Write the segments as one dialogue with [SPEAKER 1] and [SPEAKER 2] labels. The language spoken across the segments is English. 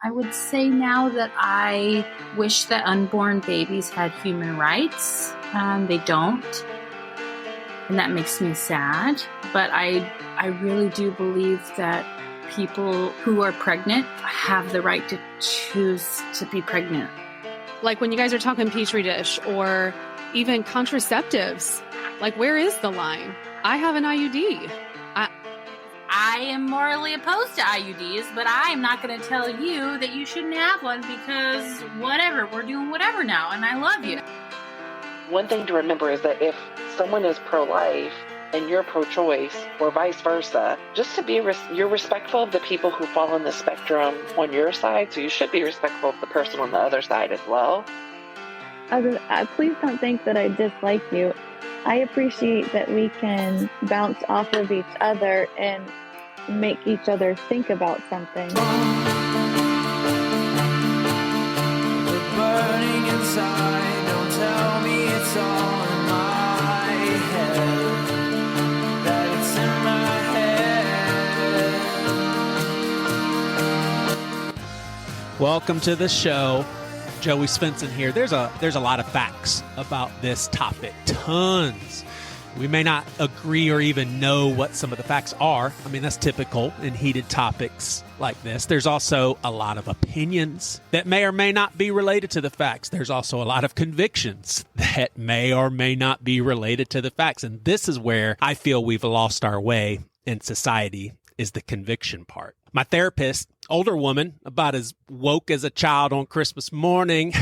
[SPEAKER 1] I would say now that I wish that unborn babies had human rights. They don't. And that makes me sad. But I really do believe that people who are pregnant have the right to choose to be pregnant.
[SPEAKER 2] Like when you guys are talking Petri dish or even contraceptives, like where is the line? I have an IUD.
[SPEAKER 1] I am morally opposed to IUDs, but I am not going to tell you that you shouldn't have one because whatever, we're doing whatever now, and I love you.
[SPEAKER 3] One thing to remember is that if someone is pro-life and you're pro-choice, or vice versa, just to be you're respectful of the people who fall on the spectrum on your side, so you should be respectful of the person on the other side as well.
[SPEAKER 4] Please don't think that I dislike you. I appreciate that we can bounce off of each other and make each other think about something.
[SPEAKER 5] We're burning inside, don't tell me it's all in my head, that it's in my head.
[SPEAKER 6] Welcome to the show. Joey Svensson here. There's a lot of facts about this topic. Tons. We may not agree or even know what some of the facts are. I mean, that's typical in heated topics like this. There's also a lot of opinions that may or may not be related to the facts. There's also a lot of convictions that may or may not be related to the facts. And this is where I feel we've lost our way in society, is the conviction part. My therapist, older woman, about as woke as a child on Christmas morning,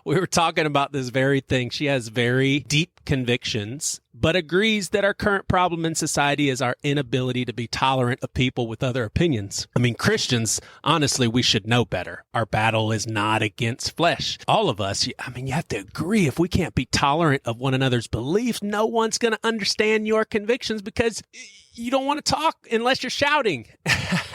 [SPEAKER 6] we were talking about this very thing. She has very deep convictions, but agrees that our current problem in society is our inability to be tolerant of people with other opinions. I mean, Christians, honestly, we should know better. Our battle is not against flesh. All of us, I mean, you have to agree. If we can't be tolerant of one another's beliefs, no one's going to understand your convictions because you don't want to talk unless you're shouting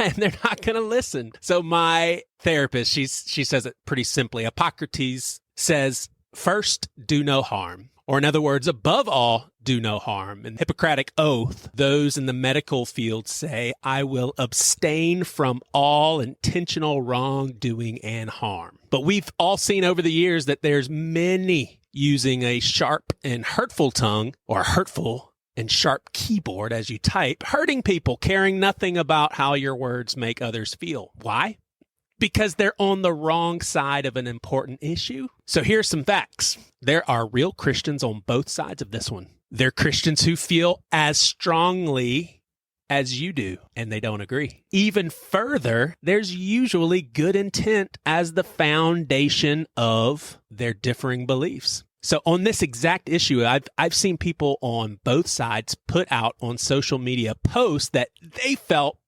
[SPEAKER 6] and they're not going to listen. So my therapist, she says it pretty simply. Hippocrates says, first, do no harm. Or in other words, above all, do no harm. In the Hippocratic Oath, those in the medical field say, I will abstain from all intentional wrongdoing and harm. But we've all seen over the years that there's many using a sharp and hurtful tongue, or hurtful and sharp keyboard as you type, hurting people, caring nothing about how your words make others feel. Why? Because they're on the wrong side of an important issue. So here's some facts. There are real Christians on both sides of this one. They're Christians who feel as strongly as you do, and they don't agree. Even further, there's usually good intent as the foundation of their differing beliefs. So on this exact issue, I've seen people on both sides put out on social media posts that they felt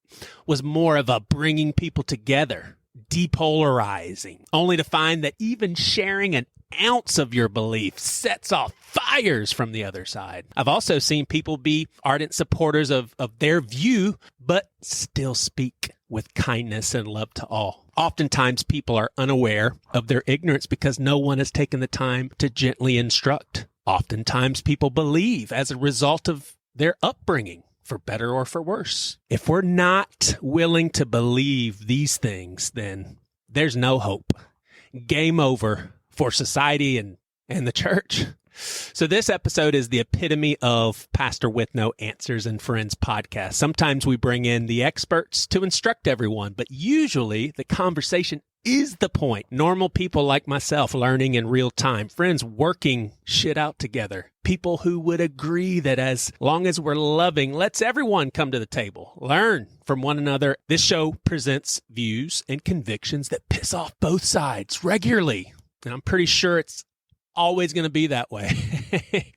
[SPEAKER 6] was more of a bringing people together, depolarizing, only to find that even sharing an ounce of your belief sets off fires from the other side. I've also seen people be ardent supporters of their view, but still speak with kindness and love to all. Oftentimes, people are unaware of their ignorance because no one has taken the time to gently instruct. Oftentimes, people believe as a result of their upbringing, for better or for worse. If we're not willing to believe these things, then there's no hope. Game over for society and the church. So this episode is the epitome of Pastor with No Answers and Friends podcast. Sometimes we bring in the experts to instruct everyone, but usually the conversation is the point. Normal people like myself learning in real time, friends working shit out together, people who would agree that as long as we're loving, let's everyone come to the table, learn from one another. This show presents views and convictions that piss off both sides regularly, and I'm pretty sure it's always going to be that way.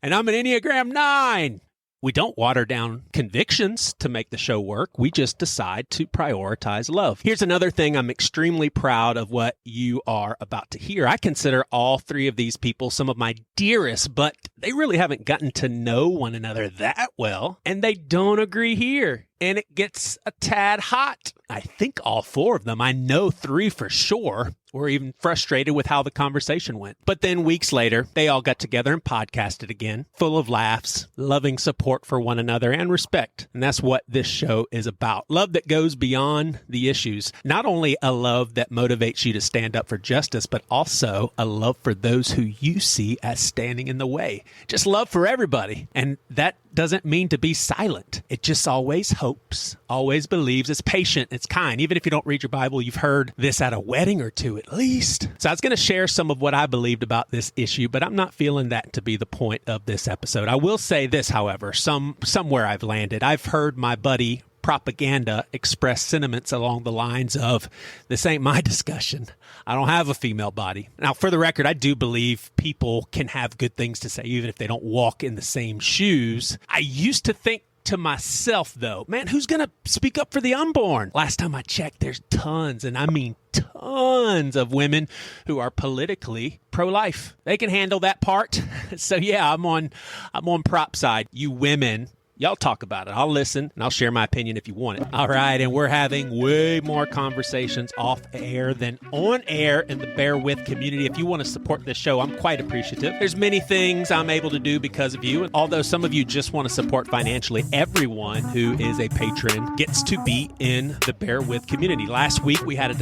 [SPEAKER 6] And I'm an Enneagram 9. We don't water down convictions to make the show work. We just decide to prioritize love. Here's another thing. I'm extremely proud of what you are about to hear. I consider all three of these people some of my dearest, but they really haven't gotten to know one another that well, and they don't agree here. and it gets a tad hot. I think all 4 of them, I know 3 for sure, were even frustrated with how the conversation went. But then weeks later, they all got together and podcasted again, full of laughs, loving support for one another, and respect. And that's what this show is about. Love that goes beyond the issues. Not only a love that motivates you to stand up for justice, but also a love for those who you see as standing in the way. Just love for everybody. And that doesn't mean to be silent. It just always hopes, always believes, it's patient, it's kind. Even if you don't read your Bible, you've heard this at a wedding or two at least. So I was going to share some of what I believed about this issue, but I'm not feeling that to be the point of this episode. I will say this, however, somewhere I've landed. I've heard my buddy Propaganda express sentiments along the lines of, this ain't my discussion. I don't have a female body. Now, for the record, I do believe people can have good things to say, even if they don't walk in the same shoes. I used to think to myself, though, man, who's going to speak up for the unborn? Last time I checked, there's tons, and I mean tons of women who are politically pro-life. They can handle that part. So yeah, I'm on prop side. You women, y'all talk about it. I'll listen, and I'll share my opinion if you want it. All right, and we're having way more conversations off air than on air in the Bear With community. If you want to support this show, I'm quite appreciative. There's many things I'm able to do because of you. And although some of you just want to support financially, everyone who is a patron gets to be in the Bear With community. Last week, we had a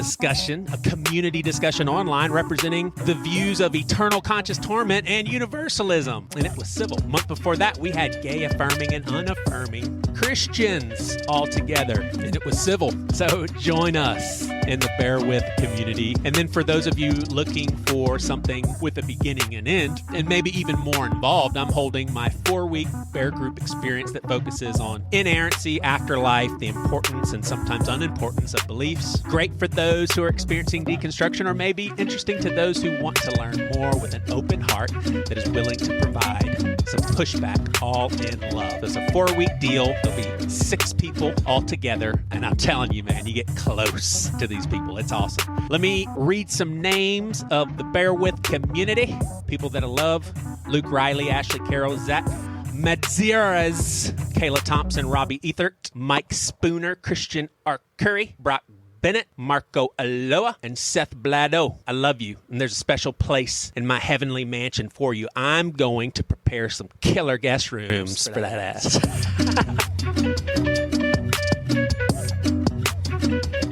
[SPEAKER 6] community discussion online representing the views of eternal conscious torment and universalism, and it was civil. A month before that, we had gay affirming and unaffirming Christians all together, and it was civil. So join us in the Bear With community. And then for those of you looking for something with a beginning and end, and maybe even more involved, I'm holding my 4-week Bear Group experience that focuses on inerrancy, afterlife, the importance and sometimes unimportance of beliefs. Great for those who are experiencing deconstruction, or maybe interesting to those who want to learn more with an open heart that is willing to provide some pushback, all in love. It's a 4-week deal. There'll be 6 people all together, and I'm telling you, man, you get close to these people. It's awesome. Let me read some names of the Bear With community. People that I love: Luke Riley, Ashley Carroll, Zach Madziras, Kayla Thompson, Robbie Ethert, Mike Spooner, Christian Arcuri, Brock Bennett, Marco Aloha, and Seth Blado. I love you, and there's a special place in my heavenly mansion for you. I'm going to prepare some killer guest rooms for that ass.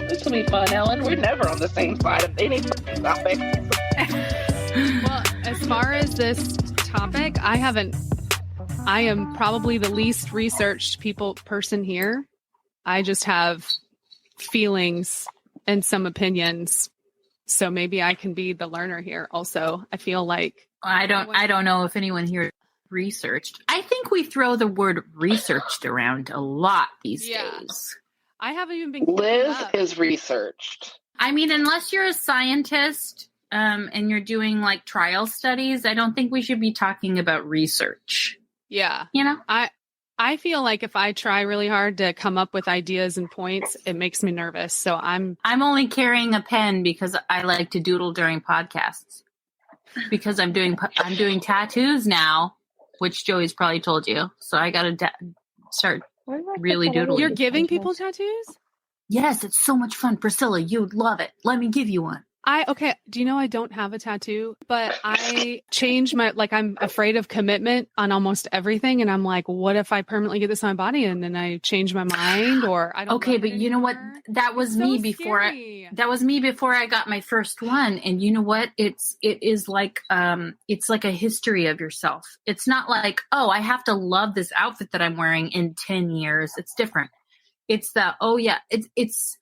[SPEAKER 3] This will be fun, Ellen. We're never on the same side of any topic.
[SPEAKER 2] Well, as far as this topic, I am probably the least researched person here. I just have feelings and some opinions. So maybe I can be the learner here also. I feel like
[SPEAKER 1] I don't know if anyone here researched. I think we throw the word researched around a lot these days.
[SPEAKER 2] I haven't even been.
[SPEAKER 3] Liz is researched.
[SPEAKER 1] I mean, unless you're a scientist and you're doing like trial studies, I don't think we should be talking about research.
[SPEAKER 2] Yeah.
[SPEAKER 1] You know?
[SPEAKER 2] I feel like if I try really hard to come up with ideas and points, it makes me nervous. So I'm
[SPEAKER 1] only carrying a pen because I like to doodle during podcasts. Because I'm doing tattoos now, which Joey's probably told you. So I got to start really doodling.
[SPEAKER 2] You're giving people tattoos?
[SPEAKER 1] Yes, it's so much fun. Priscilla, you'd love it. Let me give you one.
[SPEAKER 2] Do you know I don't have a tattoo, but I change I'm afraid of commitment on almost everything. And I'm like, what if I permanently get this on my body and then I change my mind, or I don't.
[SPEAKER 1] Okay, but you know what? That was me before I got my first one. And you know what? It is like, it's like a history of yourself. It's not like, oh, I have to love this outfit that I'm wearing in 10 years. It's different. It's it's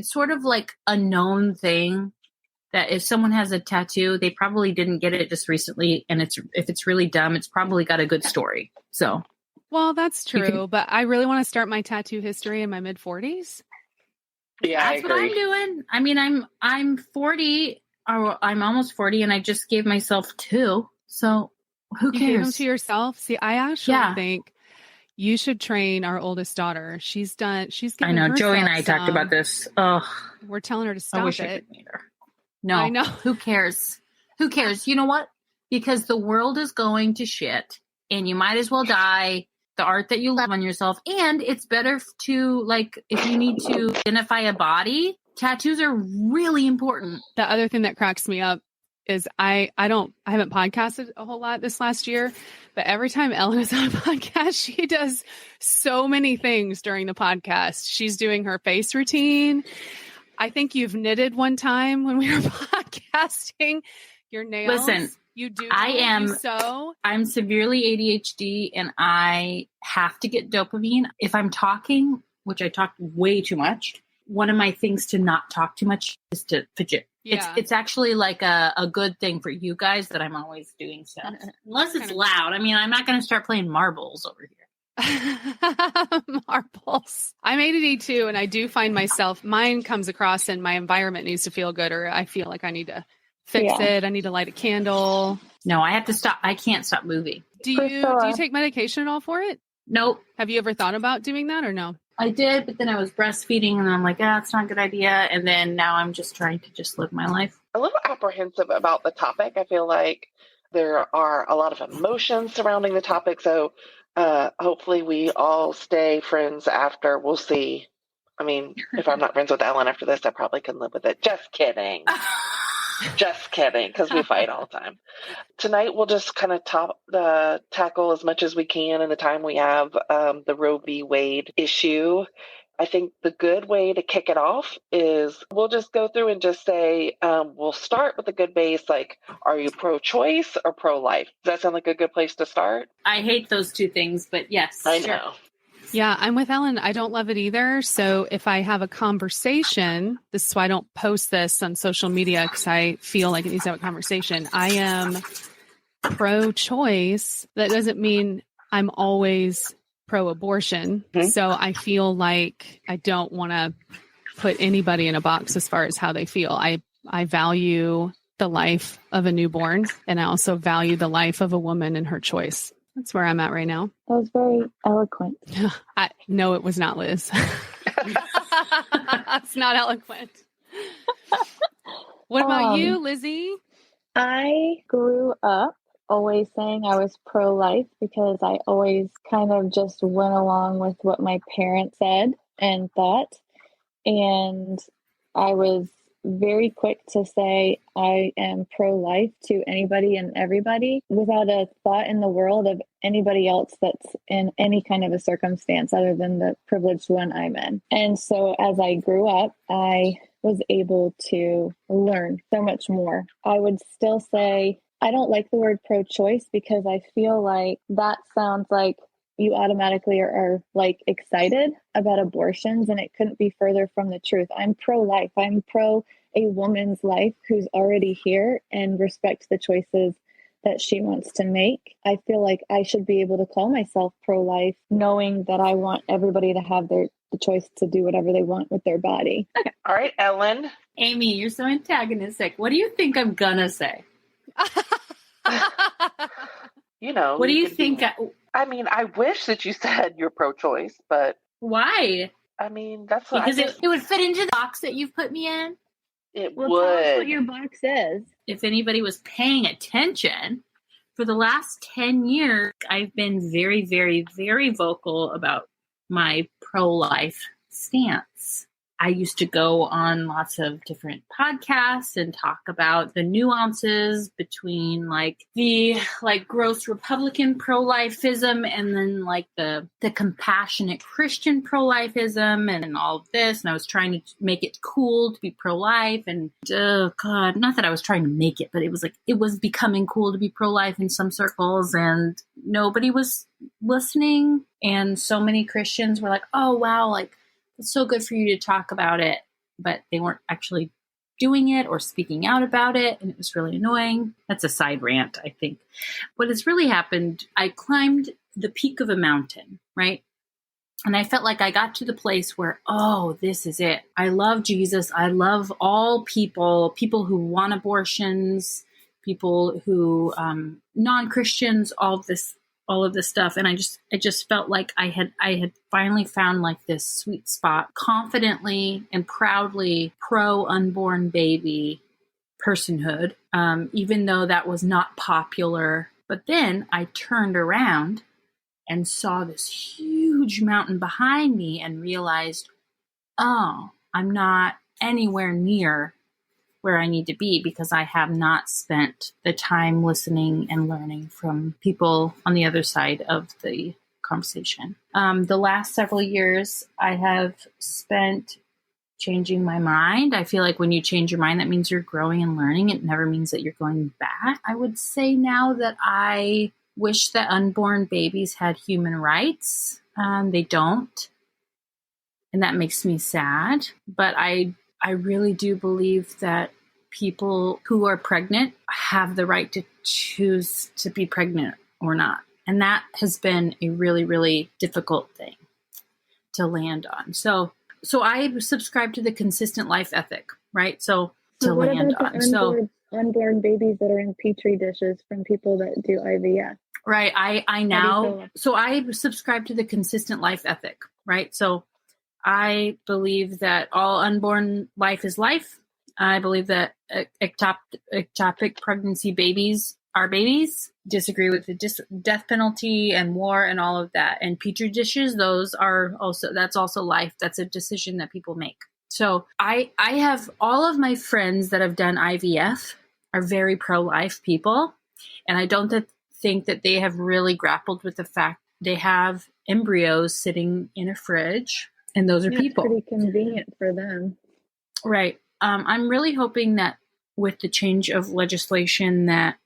[SPEAKER 1] sort of like a known thing. That if someone has a tattoo, they probably didn't get it just recently, and if it's really dumb, it's probably got a good story. So,
[SPEAKER 2] well, that's true, but I really want to start my tattoo history in my mid-40s.
[SPEAKER 3] Yeah,
[SPEAKER 1] that's what I'm doing. I mean, I'm 40, or I'm almost 40, and I just gave myself 2. So, who cares?
[SPEAKER 2] You gave them to yourself. See, I actually think you should train our oldest daughter. She's given
[SPEAKER 1] I know Joey and I
[SPEAKER 2] some.
[SPEAKER 1] talked about this. Oh,
[SPEAKER 2] we're telling her to stop
[SPEAKER 1] I
[SPEAKER 2] it.
[SPEAKER 1] could meet her. No,
[SPEAKER 2] I know.
[SPEAKER 1] Who cares? Who cares? You know what? Because the world is going to shit, and you might as well die the art that you love on yourself. And it's better to, like, if you need to identify a body, tattoos are really important.
[SPEAKER 2] The other thing that cracks me up is I haven't podcasted a whole lot this last year, but every time Ellen is on a podcast, she does so many things during the podcast. She's doing her face routine. I think you've knitted one time when we were podcasting your nails.
[SPEAKER 1] Listen,
[SPEAKER 2] you do.
[SPEAKER 1] I'm severely ADHD and I have to get dopamine. If I'm talking, which I talk way too much, one of my things to not talk too much is to fidget.
[SPEAKER 2] Yeah.
[SPEAKER 1] It's actually like a good thing for you guys that I'm always doing stuff. Unless it's loud. I mean, I'm not going to start playing marbles over here.
[SPEAKER 2] Marbles. I'm ADD too, and I do find myself, mine comes across and my environment needs to feel good, or I feel like I need to fix it. I need to light a candle.
[SPEAKER 1] No, I have to stop. I can't stop moving.
[SPEAKER 2] Do you take medication at all for it?
[SPEAKER 1] Nope.
[SPEAKER 2] Have you ever thought about doing that or no?
[SPEAKER 1] I did, but then I was breastfeeding and I'm like, it's not a good idea. And then now I'm just trying to just live my life.
[SPEAKER 3] A little apprehensive about the topic. I feel like there are a lot of emotions surrounding the topic. So hopefully we all stay friends after. We'll see. I mean, if I'm not friends with Ellen after this, I probably can live with it. Just kidding. Just kidding, because we fight all the time. Tonight, we'll just kind of tackle as much as we can in the time we have the Roe v. Wade issue. I think the good way to kick it off is we'll just go through and just say, we'll start with a good base, like, are you pro-choice or pro-life? Does that sound like a good place to start?
[SPEAKER 1] I hate those two things, but yes.
[SPEAKER 3] I know.
[SPEAKER 2] Yeah, I'm with Ellen. I don't love it either. So if I have a conversation, this is why I don't post this on social media, because I feel like it needs to have a conversation. I am pro-choice. That doesn't mean I'm always pro-abortion. Mm-hmm. So I feel like I don't want to put anybody in a box as far as how they feel. I value the life of a newborn, and I also value the life of a woman and her choice. That's where I'm at right now.
[SPEAKER 4] That was very eloquent.
[SPEAKER 2] No, it was not, Liz. It's not eloquent. What about you, Lizzie?
[SPEAKER 4] I grew up always saying I was pro-life because I always kind of just went along with what my parents said and thought. And I was very quick to say I am pro-life to anybody and everybody without a thought in the world of anybody else that's in any kind of a circumstance other than the privileged one I'm in. And so as I grew up, I was able to learn so much more. I would still say I don't like the word pro-choice because I feel like that sounds like you automatically are like excited about abortions, and it couldn't be further from the truth. I'm pro-life. I'm pro a woman's life who's already here and respect the choices that she wants to make. I feel like I should be able to call myself pro-life, knowing that I want everybody to have the choice to do whatever they want with their body.
[SPEAKER 3] Okay. All right, Ellen.
[SPEAKER 1] Amy, you're so antagonistic. What do you think I'm gonna say? What do you think?
[SPEAKER 3] I mean, I wish that you said you're pro-choice, but
[SPEAKER 1] why?
[SPEAKER 3] I mean, that's what
[SPEAKER 1] because it would fit into the box that you've put me in.
[SPEAKER 3] It
[SPEAKER 4] would.
[SPEAKER 3] Tell
[SPEAKER 4] us what your box is.
[SPEAKER 1] If anybody was paying attention, for the last 10 years, I've been very, very, very vocal about my pro-life stance. I used to go on lots of different podcasts and talk about the nuances between the gross Republican pro-lifism and then the compassionate Christian pro-lifism and all of this. And I was trying to make it cool to be pro-life. And oh God, not that I was trying to make it, but it was becoming cool to be pro-life in some circles, and nobody was listening. And so many Christians were like, oh wow, it's so good for you to talk about it, but they weren't actually doing it or speaking out about it, and it was really annoying. That's a side rant, I think. What has really happened, I climbed the peak of a mountain, right? And I felt like I got to the place where, oh, this is it. I love Jesus. I love all people who want abortions, people who, non-Christians, all of this stuff. And I just felt like I had finally found this sweet spot, confidently and proudly pro unborn baby personhood, even though that was not popular. But then I turned around and saw this huge mountain behind me and realized, oh, I'm not anywhere near where I need to be because I have not spent the time listening and learning from people on the other side of the conversation. The last several years I have spent changing my mind. I feel like when you change your mind, that means you're growing and learning. It never means that you're going back. I would say now that I wish that unborn babies had human rights. They don't. And that makes me sad. But I really do believe that people who are pregnant have the right to choose to be pregnant or not. And that has been a really, really difficult thing to land on. So I subscribe to the consistent life ethic, right? So to
[SPEAKER 4] what
[SPEAKER 1] land
[SPEAKER 4] about
[SPEAKER 1] on.
[SPEAKER 4] the unborn babies that are in petri dishes from people that do IVF?
[SPEAKER 1] Right. So I subscribe to the consistent life ethic, right? So I believe that all unborn life is life. I believe that ectopic pregnancy babies are babies. Disagree with the death penalty and war and all of that. And petri dishes, that's also life. That's a decision that people make. So I have all of my friends that have done IVF are very pro-life people. And I don't think that they have really grappled with the fact they have embryos sitting in a fridge, and those are people.
[SPEAKER 4] It's pretty convenient for them.
[SPEAKER 1] Right. I'm really hoping that with the change of legislation that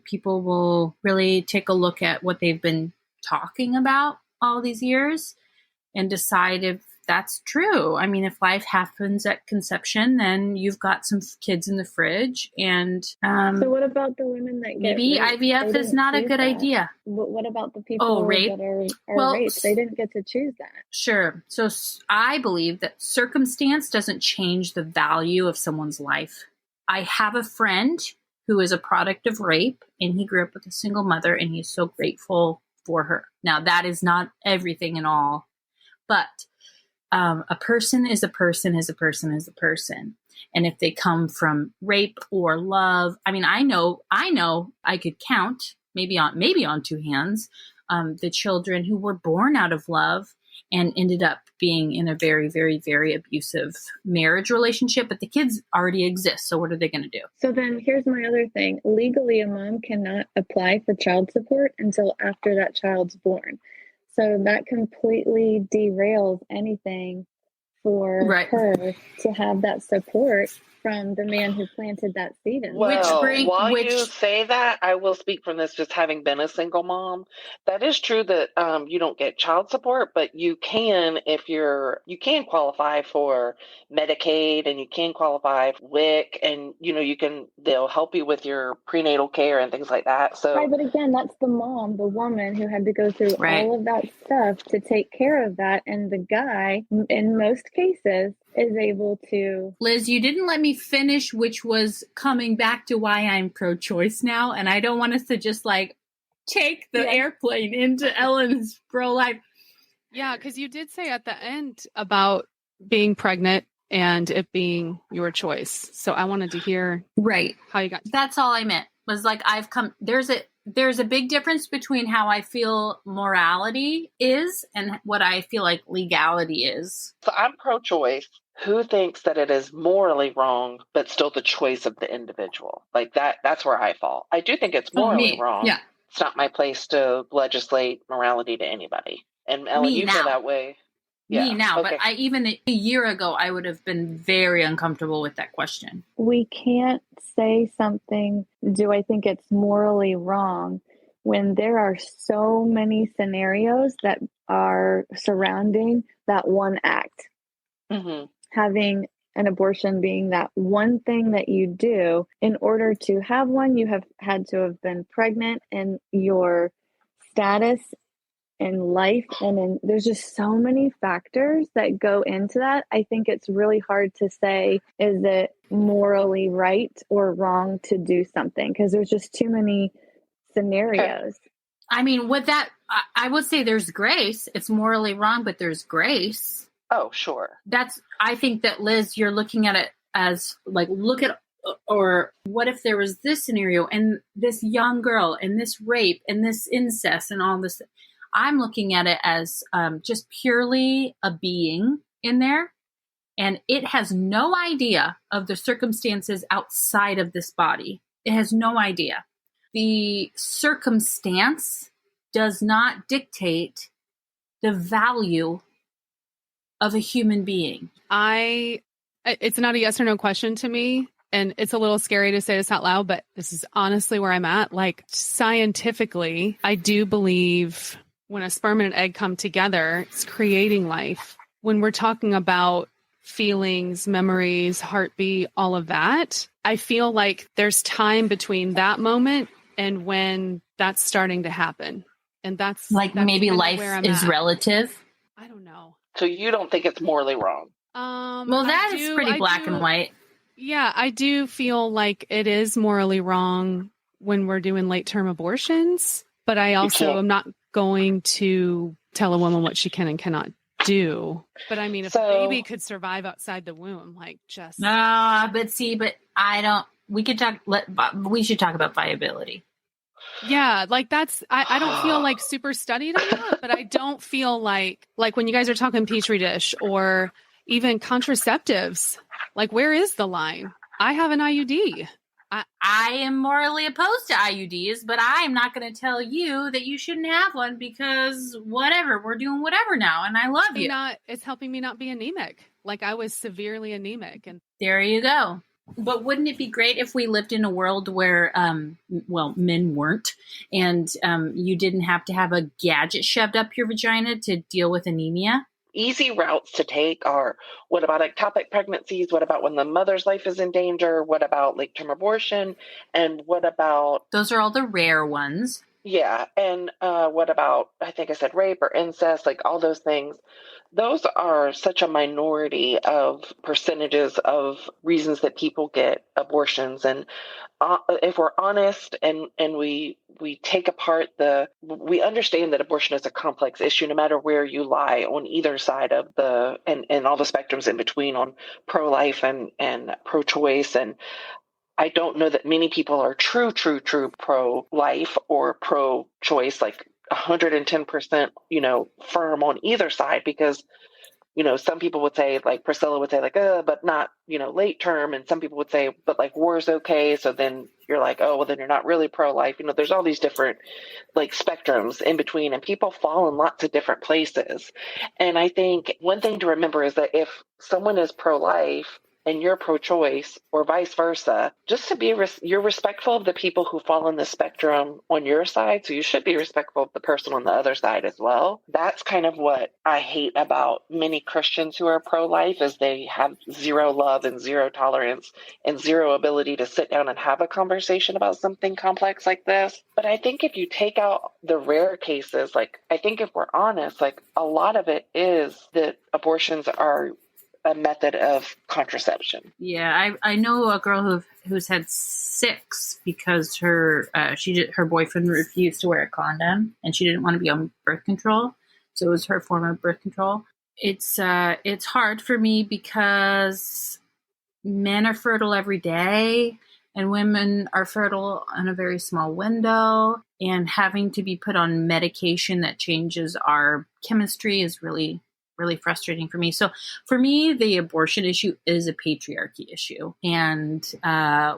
[SPEAKER 1] people will really take a look at what they've been talking about all these years and decide if that's true. I mean, if life happens at conception, then you've got some kids in the fridge. And
[SPEAKER 4] so what about the women that get
[SPEAKER 1] maybe
[SPEAKER 4] raped?
[SPEAKER 1] IVF is not a good idea.
[SPEAKER 4] But what about the people that are raped? They didn't get to choose that.
[SPEAKER 1] Sure. So I believe that circumstance doesn't change the value of someone's life. I have a friend who is a product of rape, and he grew up with a single mother, and he's so grateful for her. Now, that is not everything and all, but a person is a person is a person is a person. And if they come from rape or love, I mean, I know I could count maybe on two hands the children who were born out of love and ended up being in a very, very, very abusive marriage relationship. But the kids already exist. So what are they going to do?
[SPEAKER 4] So then here's my other thing. Legally, a mom cannot apply for child support until after that child's born. So that completely derails anything for her to have that support from the man who planted that seed in.
[SPEAKER 3] While you say that, I will speak from this, just having been a single mom. That is true that you don't get child support, but you can you can qualify for Medicaid, and you can qualify for WIC, and they'll help you with your prenatal care and things like that. So
[SPEAKER 4] right, but again, that's the woman who had to go through all of that stuff to take care of that, and the guy, in most cases, is able to.
[SPEAKER 1] Liz, you didn't let me finish, which was coming back to why I'm pro-choice now, and I don't want us to just take the airplane into Ellen's pro-life.
[SPEAKER 2] Yeah, because you did say at the end about being pregnant and it being your choice. So I wanted to hear how you got.
[SPEAKER 1] That's all I meant. Was I've come. There's a big difference between how I feel morality is and what I feel like legality is.
[SPEAKER 3] So I'm pro-choice. Who thinks that it is morally wrong, but still the choice of the individual? That's where I fall. I do think it's morally wrong.
[SPEAKER 1] Yeah.
[SPEAKER 3] It's not my place to legislate morality to anybody. And Ellen, you feel that way.
[SPEAKER 1] Me now, okay. But even a year ago, I would have been very uncomfortable with that question.
[SPEAKER 4] We can't say something, do I think it's morally wrong, when there are so many scenarios that are surrounding that one act.
[SPEAKER 3] Mm-hmm.
[SPEAKER 4] Having an abortion being that one thing that you do. In order to have one, you have had to have been pregnant, and your status in life, and there's just so many factors that go into that. I think it's really hard to say, is it morally right or wrong to do something? Because there's just too many scenarios.
[SPEAKER 1] I mean, with that, I would say there's grace. It's morally wrong, but there's grace.
[SPEAKER 3] Oh, sure.
[SPEAKER 1] I think that, Liz, you're looking at it as or what if there was this scenario and this young girl and this rape and this incest and all this. I'm looking at it as just purely a being in there. And it has no idea of the circumstances outside of this body. It has no idea. The circumstance does not dictate the value of a human being.
[SPEAKER 2] It's not a yes or no question to me. And it's a little scary to say this out loud, but this is honestly where I'm at. Like, scientifically, I do believe when a sperm and an egg come together, it's creating life. When we're talking about feelings, memories, heartbeat, all of that, I feel like there's time between that moment and when that's starting to happen. And that's
[SPEAKER 1] maybe life is
[SPEAKER 2] at.
[SPEAKER 1] relative.
[SPEAKER 2] I don't know.
[SPEAKER 3] So you don't think it's morally wrong?
[SPEAKER 1] Well, that is pretty black and white.
[SPEAKER 2] Yeah, I do feel like it is morally wrong when we're doing late-term abortions, but I also am not going to tell a woman what she can and cannot do. But I mean, if a baby could survive outside the womb, like just...
[SPEAKER 1] but I don't... We should talk about viability.
[SPEAKER 2] Yeah, like that's... I don't feel like super studied on that, but I don't feel like when you guys are talking Petri dish or even contraceptives, like where is the line? I have an IUD.
[SPEAKER 1] I am morally opposed to IUDs, but I'm not going to tell you that you shouldn't have one because whatever, we're doing whatever now, and I love you.
[SPEAKER 2] It's helping me not be anemic. Like I was severely anemic, and
[SPEAKER 1] there you go. But wouldn't it be great if we lived in a world where, men weren't, and you didn't have to have a gadget shoved up your vagina to deal with anemia?
[SPEAKER 3] Easy routes to take are, what about ectopic pregnancies? What about when the mother's life is in danger? What about late-term abortion? And what about...
[SPEAKER 1] Those are all the rare ones.
[SPEAKER 3] Yeah. And what about, I think I said rape or incest, like all those things. Those are such a minority of percentages of reasons that people get abortions. And if we're honest and we take apart we understand that abortion is a complex issue, no matter where you lie on either side of and all the spectrums in between on pro-life and pro-choice. And I don't know that many people are true pro-life or pro-choice, like 110%, firm on either side, because, some people would say, like Priscilla would say, like, but not, late term. And some people would say, but like war's okay. So then you're like, oh, well, then you're not really pro-life. There's all these different like spectrums in between, and people fall in lots of different places. And I think one thing to remember is that if someone is pro-life and you're pro-choice or vice versa, just to be, you're respectful of the people who fall in the spectrum on your side. So you should be respectful of the person on the other side as well. That's kind of what I hate about many Christians who are pro-life, is they have zero love and zero tolerance and zero ability to sit down and have a conversation about something complex like this. But I think if you take out the rare cases, like I think if we're honest, like a lot of it is that abortions are a method of contraception.
[SPEAKER 1] Yeah, I know a girl who's had 6 because her boyfriend refused to wear a condom and she didn't want to be on birth control, so it was her form of birth control. It's hard for me because men are fertile every day and women are fertile in a very small window, and having to be put on medication that changes our chemistry is really frustrating for me. So for me, the abortion issue is a patriarchy issue, and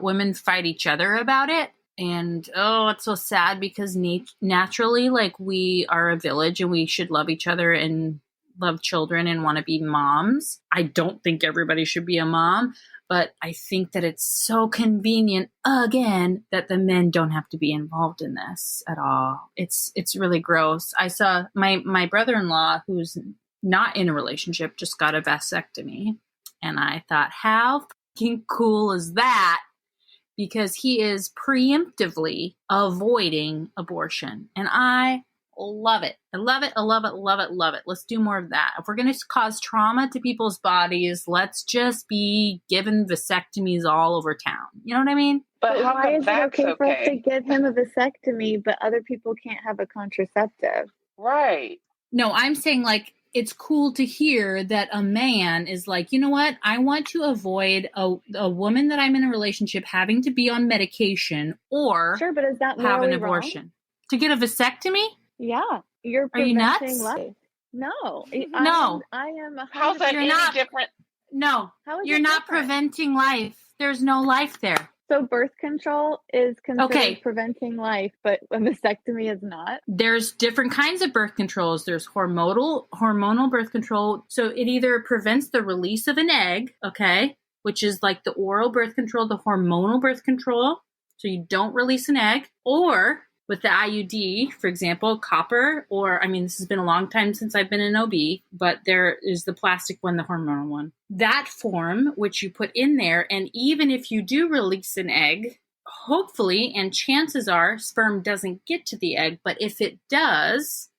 [SPEAKER 1] women fight each other about it. And it's so sad because naturally, like, we are a village and we should love each other and love children and want to be moms. I don't think everybody should be a mom, but I think that it's so convenient, again, that the men don't have to be involved in this at all. It's really gross. I saw my brother-in-law, who's not in a relationship, just got a vasectomy. And I thought, how fucking cool is that? Because he is preemptively avoiding abortion. And I love it. I love it. I love it. Love it. Love it. Let's do more of that. If we're going to cause trauma to people's bodies, let's just be given vasectomies all over town. You know what I mean?
[SPEAKER 3] But how
[SPEAKER 4] why is it okay for us to
[SPEAKER 3] okay?
[SPEAKER 4] give him a vasectomy, but other people can't have a contraceptive?
[SPEAKER 3] Right.
[SPEAKER 1] No, I'm saying, like, it's cool to hear that a man is like, you know what? I want to avoid a woman that I'm in a relationship having to be on medication or
[SPEAKER 4] Sure, but is that
[SPEAKER 1] have an
[SPEAKER 4] morally
[SPEAKER 1] abortion.
[SPEAKER 4] wrong?
[SPEAKER 1] To get a vasectomy?
[SPEAKER 4] Yeah. You're
[SPEAKER 1] Are you
[SPEAKER 4] preventing
[SPEAKER 1] nuts?
[SPEAKER 4] life. No.
[SPEAKER 1] No.
[SPEAKER 4] I am
[SPEAKER 3] How's that
[SPEAKER 1] You're
[SPEAKER 3] any
[SPEAKER 1] not-
[SPEAKER 3] different?
[SPEAKER 1] No,
[SPEAKER 4] How is
[SPEAKER 1] you're
[SPEAKER 4] it
[SPEAKER 1] not
[SPEAKER 4] different?
[SPEAKER 1] preventing life. There's no life there.
[SPEAKER 4] So birth control is considered
[SPEAKER 1] Okay.
[SPEAKER 4] preventing life, but a mastectomy is not.
[SPEAKER 1] There's different kinds of birth controls. There's hormonal birth control. So it either prevents the release of an egg, okay, which is like the oral birth control, the hormonal birth control. So you don't release an egg, or with the IUD, for example, copper, or, I mean, this has been a long time since I've been an OB, but there is the plastic one, the hormonal one. That form, which you put in there, and even if you do release an egg, hopefully, and chances are, sperm doesn't get to the egg, but if it does,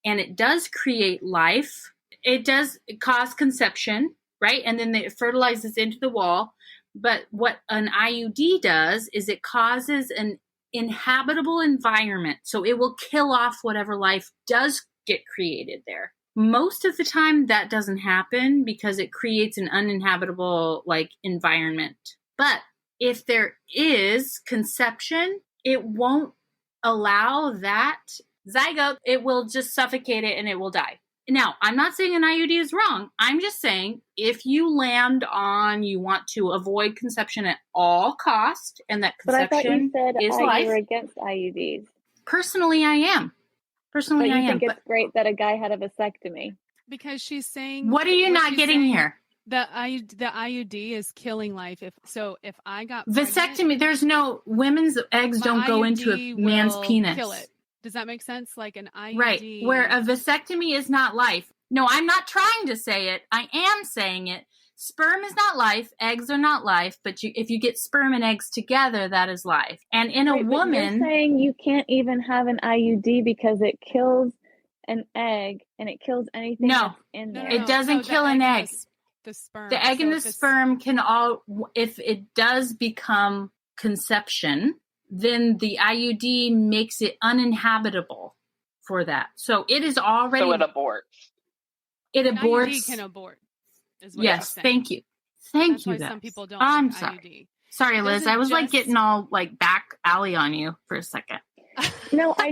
[SPEAKER 1] and it does create life, it does cause conception, right? And then it fertilizes into the wall. But what an IUD does is it causes an inhabitable environment. So it will kill off whatever life does get created there. Most of the time that doesn't happen because it creates an uninhabitable environment. But if there is conception, it won't allow that zygote. It will just suffocate it and it will die. Now, I'm not saying an IUD is wrong. I'm just saying if you land on you want to avoid conception at all cost, and that
[SPEAKER 4] But I thought you
[SPEAKER 1] conception
[SPEAKER 4] said
[SPEAKER 1] is
[SPEAKER 4] you
[SPEAKER 1] life.
[SPEAKER 4] were against IUDs.
[SPEAKER 1] Personally, I am.
[SPEAKER 4] But you
[SPEAKER 1] I am.
[SPEAKER 4] think it's great that a guy had a vasectomy.
[SPEAKER 2] Because she's saying,
[SPEAKER 1] What are you not
[SPEAKER 2] she's
[SPEAKER 1] getting
[SPEAKER 2] saying,
[SPEAKER 1] here?
[SPEAKER 2] The IUD is killing life. If I got
[SPEAKER 1] Vasectomy.
[SPEAKER 2] pregnant,
[SPEAKER 1] There's no women's eggs
[SPEAKER 2] my
[SPEAKER 1] don't go into a
[SPEAKER 2] IUD
[SPEAKER 1] man's
[SPEAKER 2] will
[SPEAKER 1] penis.
[SPEAKER 2] Kill it. Does that make sense? Like an IUD,
[SPEAKER 1] Right. Where a vasectomy is not life. No, I'm not trying to say it. I am saying it. Sperm is not life. Eggs are not life. But if you get sperm and eggs together, that is life. And in a
[SPEAKER 4] Wait, but
[SPEAKER 1] woman,
[SPEAKER 4] you're saying you can't even have an IUD because it kills an egg and it kills anything
[SPEAKER 1] No.
[SPEAKER 4] that's in
[SPEAKER 2] No,
[SPEAKER 4] there.
[SPEAKER 1] It doesn't
[SPEAKER 2] the
[SPEAKER 1] kill an egg.
[SPEAKER 2] The sperm.
[SPEAKER 1] The egg
[SPEAKER 2] So
[SPEAKER 1] and the
[SPEAKER 2] if it's-
[SPEAKER 1] sperm can all, if it does become conception, then the IUD makes it uninhabitable for that. So it is already.
[SPEAKER 3] So it aborts.
[SPEAKER 1] It
[SPEAKER 2] an
[SPEAKER 1] aborts.
[SPEAKER 2] IUD can abort. Is what
[SPEAKER 1] Yes,
[SPEAKER 2] you're saying.
[SPEAKER 1] thank you. Thank
[SPEAKER 2] That's
[SPEAKER 1] you.
[SPEAKER 2] why
[SPEAKER 1] Beth.
[SPEAKER 2] some people don't.
[SPEAKER 1] I'm
[SPEAKER 2] like
[SPEAKER 1] sorry.
[SPEAKER 2] IUD.
[SPEAKER 1] Sorry, Liz.
[SPEAKER 2] Doesn't
[SPEAKER 1] I was
[SPEAKER 2] just-
[SPEAKER 1] getting all back alley on you for a second.
[SPEAKER 4] No, I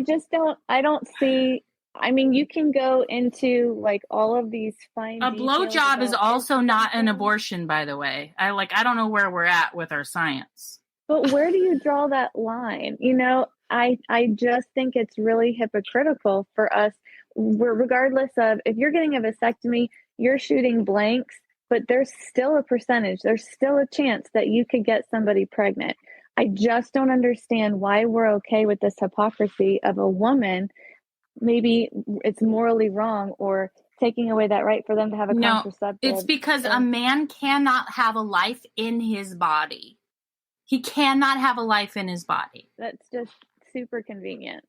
[SPEAKER 4] don't see. I mean, you can go into all of these fine
[SPEAKER 1] A
[SPEAKER 4] details
[SPEAKER 1] blowjob is
[SPEAKER 4] about
[SPEAKER 1] also not an
[SPEAKER 4] something.
[SPEAKER 1] abortion, by the way. I don't know where we're at with our science.
[SPEAKER 4] But where do you draw that line? I just think it's really hypocritical for us, regardless of if you're getting a vasectomy, you're shooting blanks, but there's still a percentage, there's still a chance that you could get somebody pregnant. I just don't understand why we're okay with this hypocrisy of a woman. Maybe it's morally wrong or taking away that right for them to have a contraceptive.
[SPEAKER 1] It's because a man cannot have a life in his body. He cannot have a life in his body.
[SPEAKER 4] That's just super convenient.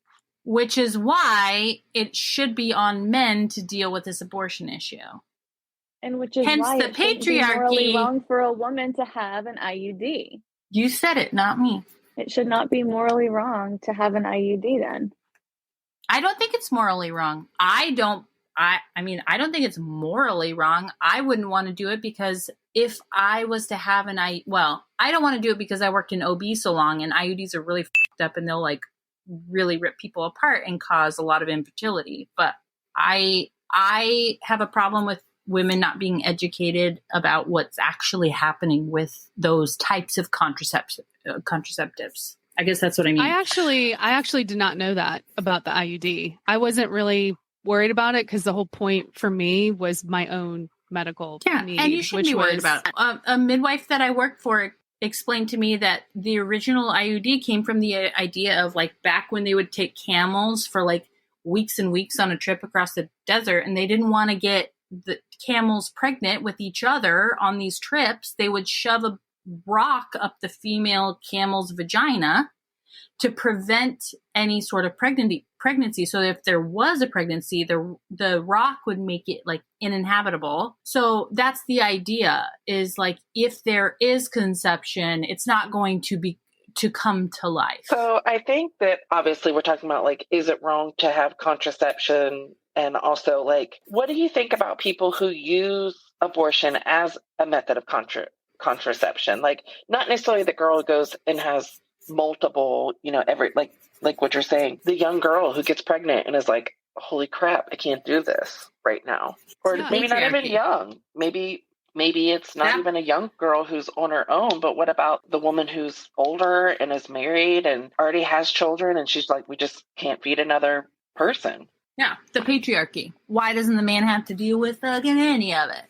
[SPEAKER 1] Which is why it should be on men to deal with this abortion issue.
[SPEAKER 4] And which is
[SPEAKER 1] Hence
[SPEAKER 4] why
[SPEAKER 1] the
[SPEAKER 4] it shouldn't be morally
[SPEAKER 1] patriarchy.
[SPEAKER 4] wrong for a woman to have an IUD.
[SPEAKER 1] You said it, not me.
[SPEAKER 4] It should not be morally wrong to have an IUD then.
[SPEAKER 1] I don't think it's morally wrong. I don't think it's morally wrong. I wouldn't want to do it because if I was to have I don't want to do it because I worked in OB so long and IUDs are really fucked up and they'll really rip people apart and cause a lot of infertility. But I have a problem with women not being educated about what's actually happening with those types of contraceptives. I guess that's what I mean.
[SPEAKER 2] I actually did not know that about the IUD. I wasn't really worried about it because the whole point for me was my own medical need.
[SPEAKER 1] And you shouldn't be worried about it. A midwife that I worked for explained to me that the original IUD came from the idea of back when they would take camels for weeks and weeks on a trip across the desert, and they didn't want to get the camels pregnant with each other on these trips. They would shove a rock up the female camel's vagina to prevent any sort of pregnancy. So if there was a pregnancy, the rock would make it uninhabitable. So that's the idea, is if there is conception, it's not going to come to life.
[SPEAKER 3] So I think that obviously we're talking about is it wrong to have contraception? And also what do you think about people who use abortion as a method of contraception? Not necessarily the girl goes and has multiple, every, like what you're saying, the young girl who gets pregnant and is holy crap, I can't do this right now. Or
[SPEAKER 1] Yeah.
[SPEAKER 3] maybe not even
[SPEAKER 1] Patriarchy.
[SPEAKER 3] young. Maybe it's not even a young girl who's on her own, but what about the woman who's older and is married and already has children, and she's like, we just can't feed another person.
[SPEAKER 1] Yeah, the patriarchy. Why doesn't the man have to deal with any of it?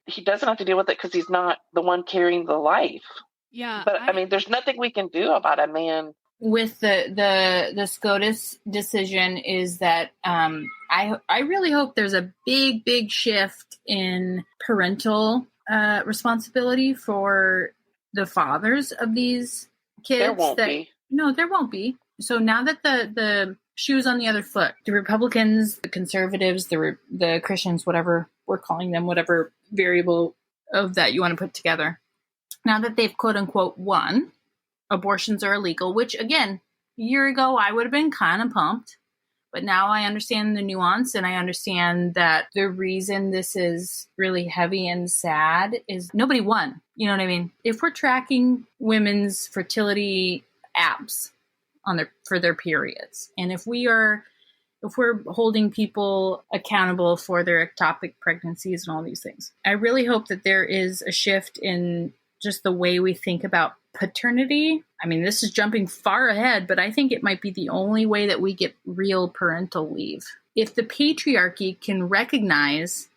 [SPEAKER 3] He doesn't have to deal with it because he's not the one carrying the life.
[SPEAKER 2] Yeah.
[SPEAKER 3] But I mean, there's nothing we can do about a man.
[SPEAKER 1] With the SCOTUS decision is that I really hope there's a big shift in parental responsibility for the fathers of these kids.
[SPEAKER 3] There won't be.
[SPEAKER 1] No, there won't be. So now that the shoe's on the other foot, the Republicans, the conservatives, the Christians, whatever we're calling them, whatever variable of that you want to put together, now that they've quote unquote won, abortions are illegal, which again, a year ago I would have been kind of pumped, but now I understand the nuance, and I understand that the reason this is really heavy and sad is nobody won. You know what I mean? If we're tracking women's fertility apps for their periods, and if we're holding people accountable for their ectopic pregnancies and all these things, I really hope that there is a shift in just the way we think about paternity. I mean, this is jumping far ahead, but I think it might be the only way that we get real parental leave. If the patriarchy can recognize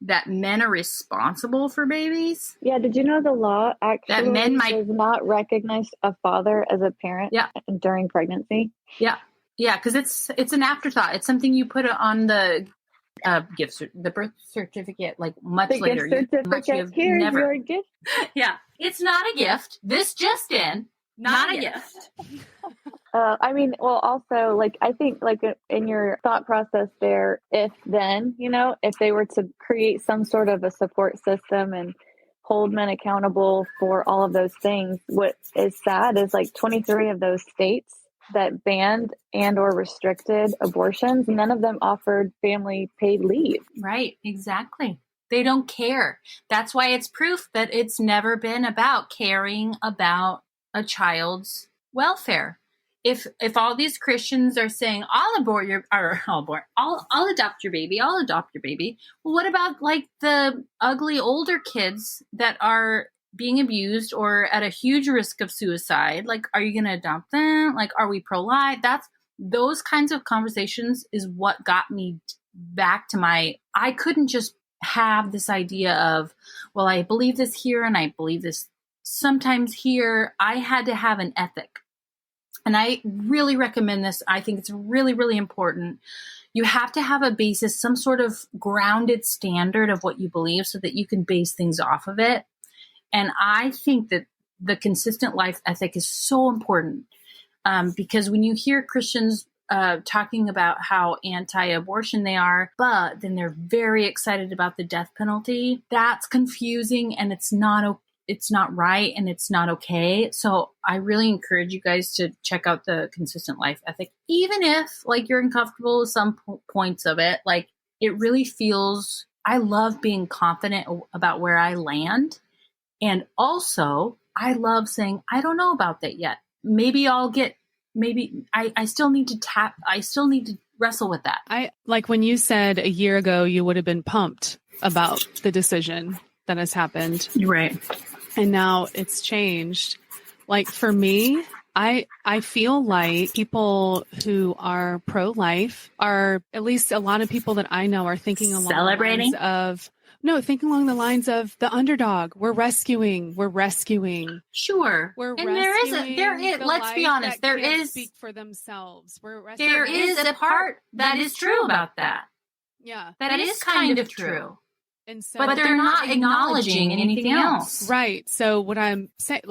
[SPEAKER 1] that men are responsible for babies.
[SPEAKER 4] Yeah, did you know the law actually does not recognize a father as a parent during pregnancy?
[SPEAKER 1] Yeah, because it's an afterthought. It's something you put on the the birth certificate, like much later.
[SPEAKER 4] Here's your gift.
[SPEAKER 1] Yeah, it's not a gift. This just in, not a gift.
[SPEAKER 4] I mean, well, also, like, I think, like, in your thought process there, if they were to create some sort of a support system and hold men accountable for all of those things, what is sad is, like, 23 of those states that banned and or restricted abortions, none of them offered family paid leave.
[SPEAKER 1] Right, exactly. They don't care. That's why it's proof that it's never been about caring about a child's welfare. If all these Christians are saying, I'll adopt your baby, well, what about like the ugly older kids that are being abused or at a huge risk of suicide? Like, are you going to adopt them? Like, are we pro-life? Those kinds of conversations is what got me back to I couldn't just have this idea of, well, I believe this here and I believe this sometimes here. I had to have an ethic. And I really recommend this. I think it's really, really important. You have to have a basis, some sort of grounded standard of what you believe so that you can base things off of it. And I think that the consistent life ethic is so important because when you hear Christians talking about how anti-abortion they are, but then they're very excited about the death penalty, that's confusing and it's not right and it's not okay. So I really encourage you guys to check out the consistent life ethic, even if like you're uncomfortable with some points of it. Like it really feels, I love being confident about where I land. And also I love saying, I don't know about that yet. I still need to wrestle with that.
[SPEAKER 2] I like when you said a year ago, you would have been pumped about the decision that has happened.
[SPEAKER 1] Right.
[SPEAKER 2] And now it's changed. Like for me, I feel like people who are pro-life are, at least a lot of people that I know are thinking along
[SPEAKER 1] celebrating
[SPEAKER 2] thinking along the lines of the underdog. We're rescuing.
[SPEAKER 1] Sure. Let's be honest. There is
[SPEAKER 2] speak for themselves.
[SPEAKER 1] There is a part that is true about that.
[SPEAKER 2] Yeah.
[SPEAKER 1] That is kind of true.
[SPEAKER 2] And so,
[SPEAKER 1] but they're not acknowledging anything else.
[SPEAKER 2] Right. So what I'm saying,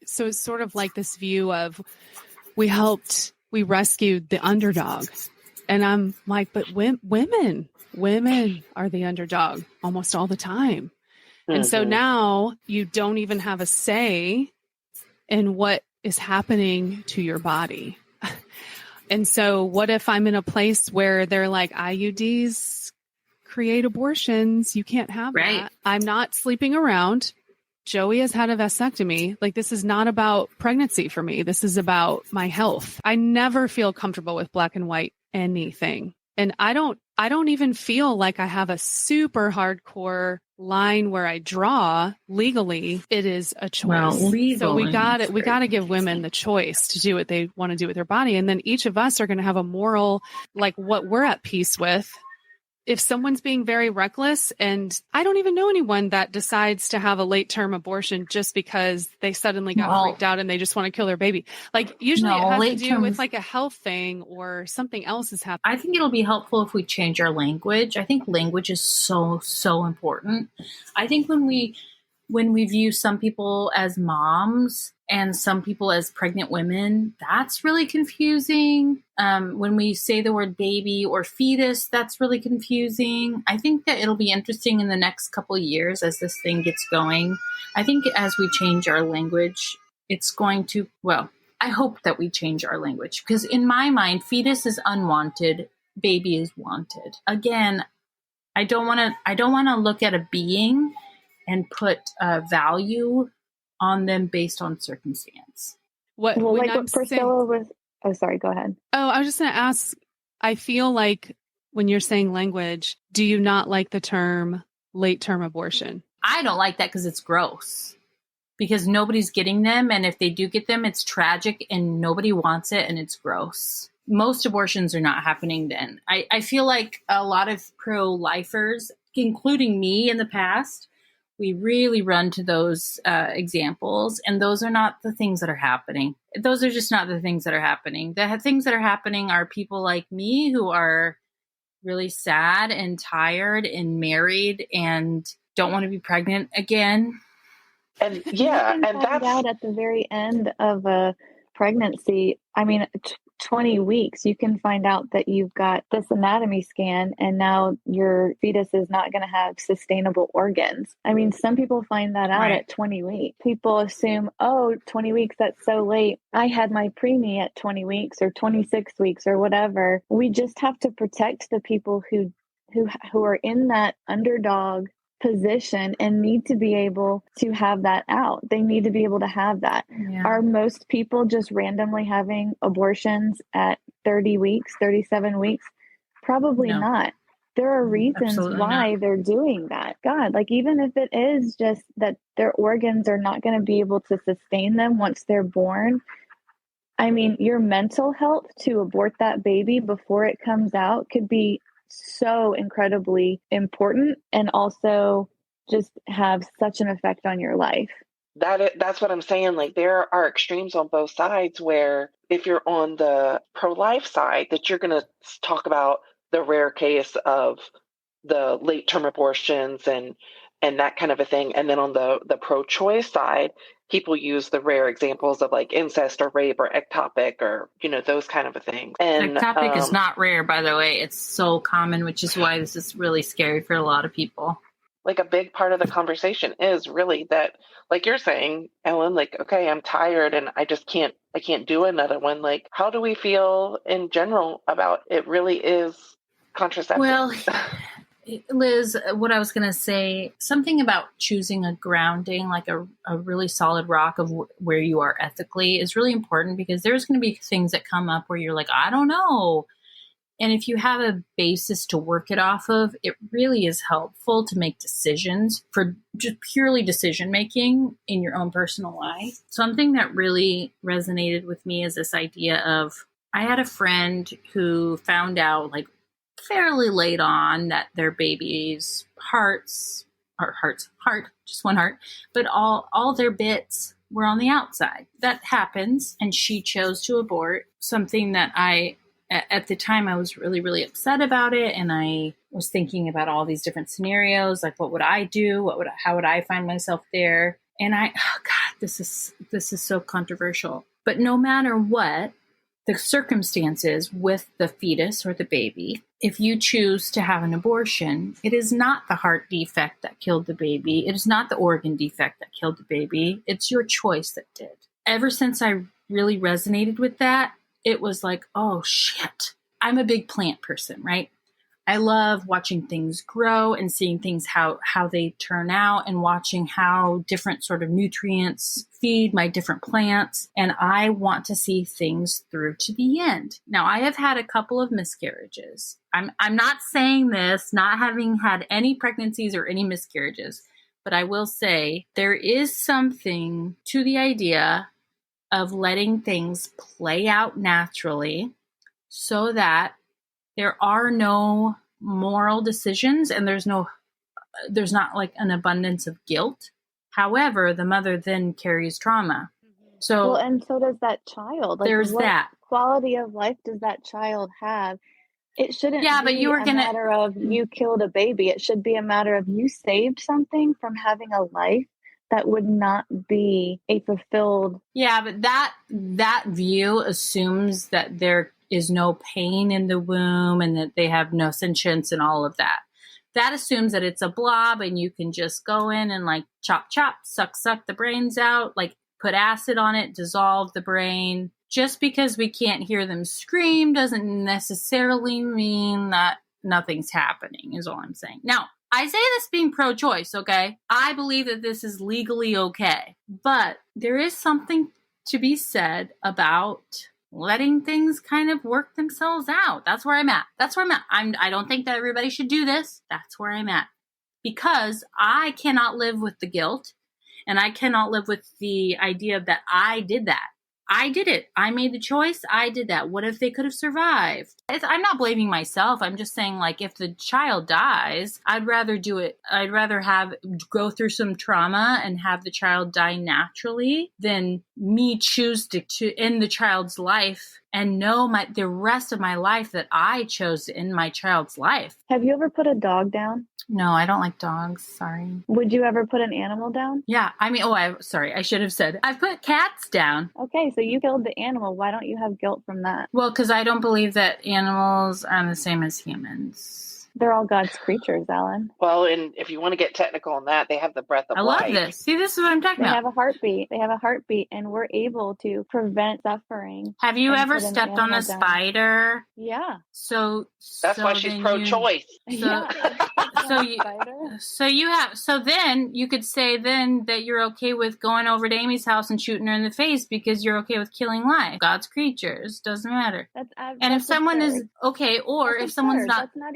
[SPEAKER 2] so it's sort of like this view of we rescued the underdog. And I'm like, but women are the underdog almost all the time. Mm-hmm. And so now you don't even have a say in what is happening to your body. And so what if I'm in a place where they're like, IUDs create abortions? You can't have that. I'm not sleeping around. Joey has had a vasectomy. Like, this is not about pregnancy for me. This is about my health. I never feel comfortable with black and white anything. And I don't even feel like I have a super hardcore line where I draw legally. It is a choice.
[SPEAKER 1] Well,
[SPEAKER 2] So we got
[SPEAKER 1] it's
[SPEAKER 2] we
[SPEAKER 1] very
[SPEAKER 2] got to give women the choice to do what they want to do with their body. And then each of us are going to have a moral, like what we're at peace with. If someone's being very reckless, and I don't even know anyone that decides to have a late term abortion just because they suddenly got freaked out and they just want to kill their baby. Like usually it has to do with like a health thing or something else is happening.
[SPEAKER 1] I think it'll be helpful if we change our language. I think language is so important. I think when we view some people as moms and some people as pregnant women, that's really confusing. When we say the word baby or fetus, that's really confusing. I think that it'll be interesting in the next couple of years as this thing gets going. I think as we change our language, it's going to, well, I hope that we change our language, because in my mind, fetus is unwanted, baby is wanted. Again, I don't want to look at a being and put value on them based on circumstance.
[SPEAKER 4] What Priscilla was. Oh, sorry. Go ahead.
[SPEAKER 2] Oh, I was just going to ask. I feel like when you're saying language, do you not like the term late term abortion?
[SPEAKER 1] I don't like that because it's gross. Because nobody's getting them, and if they do get them, it's tragic, and nobody wants it, and it's gross. Most abortions are not happening then. I feel like a lot of pro-lifers, including me in the past, we really run to those examples, and those are not the things that are happening. Those are just not the things that are happening. The things that are happening are people like me who are really sad and tired and married and don't want to be pregnant again.
[SPEAKER 3] And yeah,
[SPEAKER 4] you can
[SPEAKER 3] and
[SPEAKER 4] find
[SPEAKER 3] that's
[SPEAKER 4] out at the very end of a pregnancy. I mean, 20 weeks, you can find out that you've got this anatomy scan and now your fetus is not going to have sustainable organs. I mean, some people find that out at 20 weeks. People assume, 20 weeks, that's so late. I had my preemie at 20 weeks or 26 weeks or whatever. We just have to protect the people who are in that underdog position and need to be able to have that out. They need to be able to have that. Yeah. Are most people just randomly having abortions at 30 weeks, 37 weeks? Probably not. There are reasons why they're doing that. God, like even if it is just that their organs are not going to be able to sustain them once they're born. I mean, your mental health to abort that baby before it comes out could be so incredibly important and also just have such an effect on your life.
[SPEAKER 3] That's what I'm saying. Like there are extremes on both sides where if you're on the pro-life side, that you're going to talk about the rare case of the late term abortions and that kind of a thing. And then on the pro-choice side, people use the rare examples of like incest or rape or ectopic or, those kind of a thing. And
[SPEAKER 1] ectopic is not rare, by the way. It's so common, which is why this is really scary for a lot of people.
[SPEAKER 3] Like a big part of the conversation is really that, like you're saying, Ellen, like, okay, I'm tired and I can't do another one. Like, how do we feel in general about it really is contraceptive?
[SPEAKER 1] Well, Liz, what I was going to say, something about choosing a grounding, like a really solid rock of where you are ethically is really important, because there's going to be things that come up where you're like, I don't know. And if you have a basis to work it off of, it really is helpful to make decisions for just purely decision making in your own personal life. Something that really resonated with me is this idea of, I had a friend who found out like fairly late on that their baby's heart, just one heart, but all their bits were on the outside. That happens. And she chose to abort, something that at the time I was really, really upset about it. And I was thinking about all these different scenarios. Like, what would I do? How would I find myself there? And this is so controversial, but no matter what the circumstances with the fetus or the baby, if you choose to have an abortion, it is not the heart defect that killed the baby. It is not the organ defect that killed the baby. It's your choice that did. Ever since I really resonated with that, it was like, oh shit, I'm a big plant person, right? I love watching things grow and seeing things how they turn out and watching how different sort of nutrients feed my different plants. And I want to see things through to the end. Now, I have had a couple of miscarriages. I'm not saying this, not having had any pregnancies or any miscarriages, but I will say there is something to the idea of letting things play out naturally so that there are no moral decisions and there's not like an abundance of guilt. However, the mother then carries trauma. So,
[SPEAKER 4] well, and so does that child. Like,
[SPEAKER 1] there's
[SPEAKER 4] what
[SPEAKER 1] that.
[SPEAKER 4] quality of life does that child have? It shouldn't
[SPEAKER 1] Yeah,
[SPEAKER 4] be
[SPEAKER 1] but you were
[SPEAKER 4] a
[SPEAKER 1] gonna.
[SPEAKER 4] matter of you killed a baby. It should be a matter of you saved something from having a life that would not be a fulfilled.
[SPEAKER 1] Yeah, but that view assumes that there is no pain in the womb and that they have no sentience and all of that. That assumes that it's a blob and you can just go in and like chop, suck the brains out, like put acid on it, dissolve the brain. Just because we can't hear them scream doesn't necessarily mean that nothing's happening, is all I'm saying. Now, I say this being pro-choice, okay? I believe that this is legally okay. But there is something to be said about letting things kind of work themselves out. That's where I'm at. I don't think that everybody should do this. That's where I'm at. Because I cannot live with the guilt, and I cannot live with the idea that I did that. I did it. I made the choice. I did that. What if they could have survived? I'm not blaming myself. I'm just saying, like, if the child dies, I'd rather do it. I'd rather go through some trauma and have the child die naturally than me choose to end the child's life and know the rest of my life that I chose to end my child's life.
[SPEAKER 4] Have you ever put a dog down?
[SPEAKER 1] No, I don't like dogs. Sorry.
[SPEAKER 4] Would you ever put an animal down?
[SPEAKER 1] Yeah. I mean, sorry. I should have said I've put cats down.
[SPEAKER 4] Okay, so you killed the animal. Why don't you have guilt from that?
[SPEAKER 1] Well, because I don't believe that animals are the same as humans.
[SPEAKER 4] They're all God's creatures, Alan.
[SPEAKER 3] Well, and if you want to get technical on that, they have the breath of life.
[SPEAKER 1] I love this. See, this is what I'm talking about.
[SPEAKER 4] They have a heartbeat, and we're able to prevent suffering.
[SPEAKER 1] Have you ever stepped on a spider?
[SPEAKER 4] Yeah.
[SPEAKER 1] So
[SPEAKER 3] that's why she's pro-choice.
[SPEAKER 1] So then you could say then that you're okay with going over to Amy's house and shooting her in the face because you're okay with killing life. God's creatures, doesn't matter. And if someone is okay, or if someone's not,
[SPEAKER 4] that's not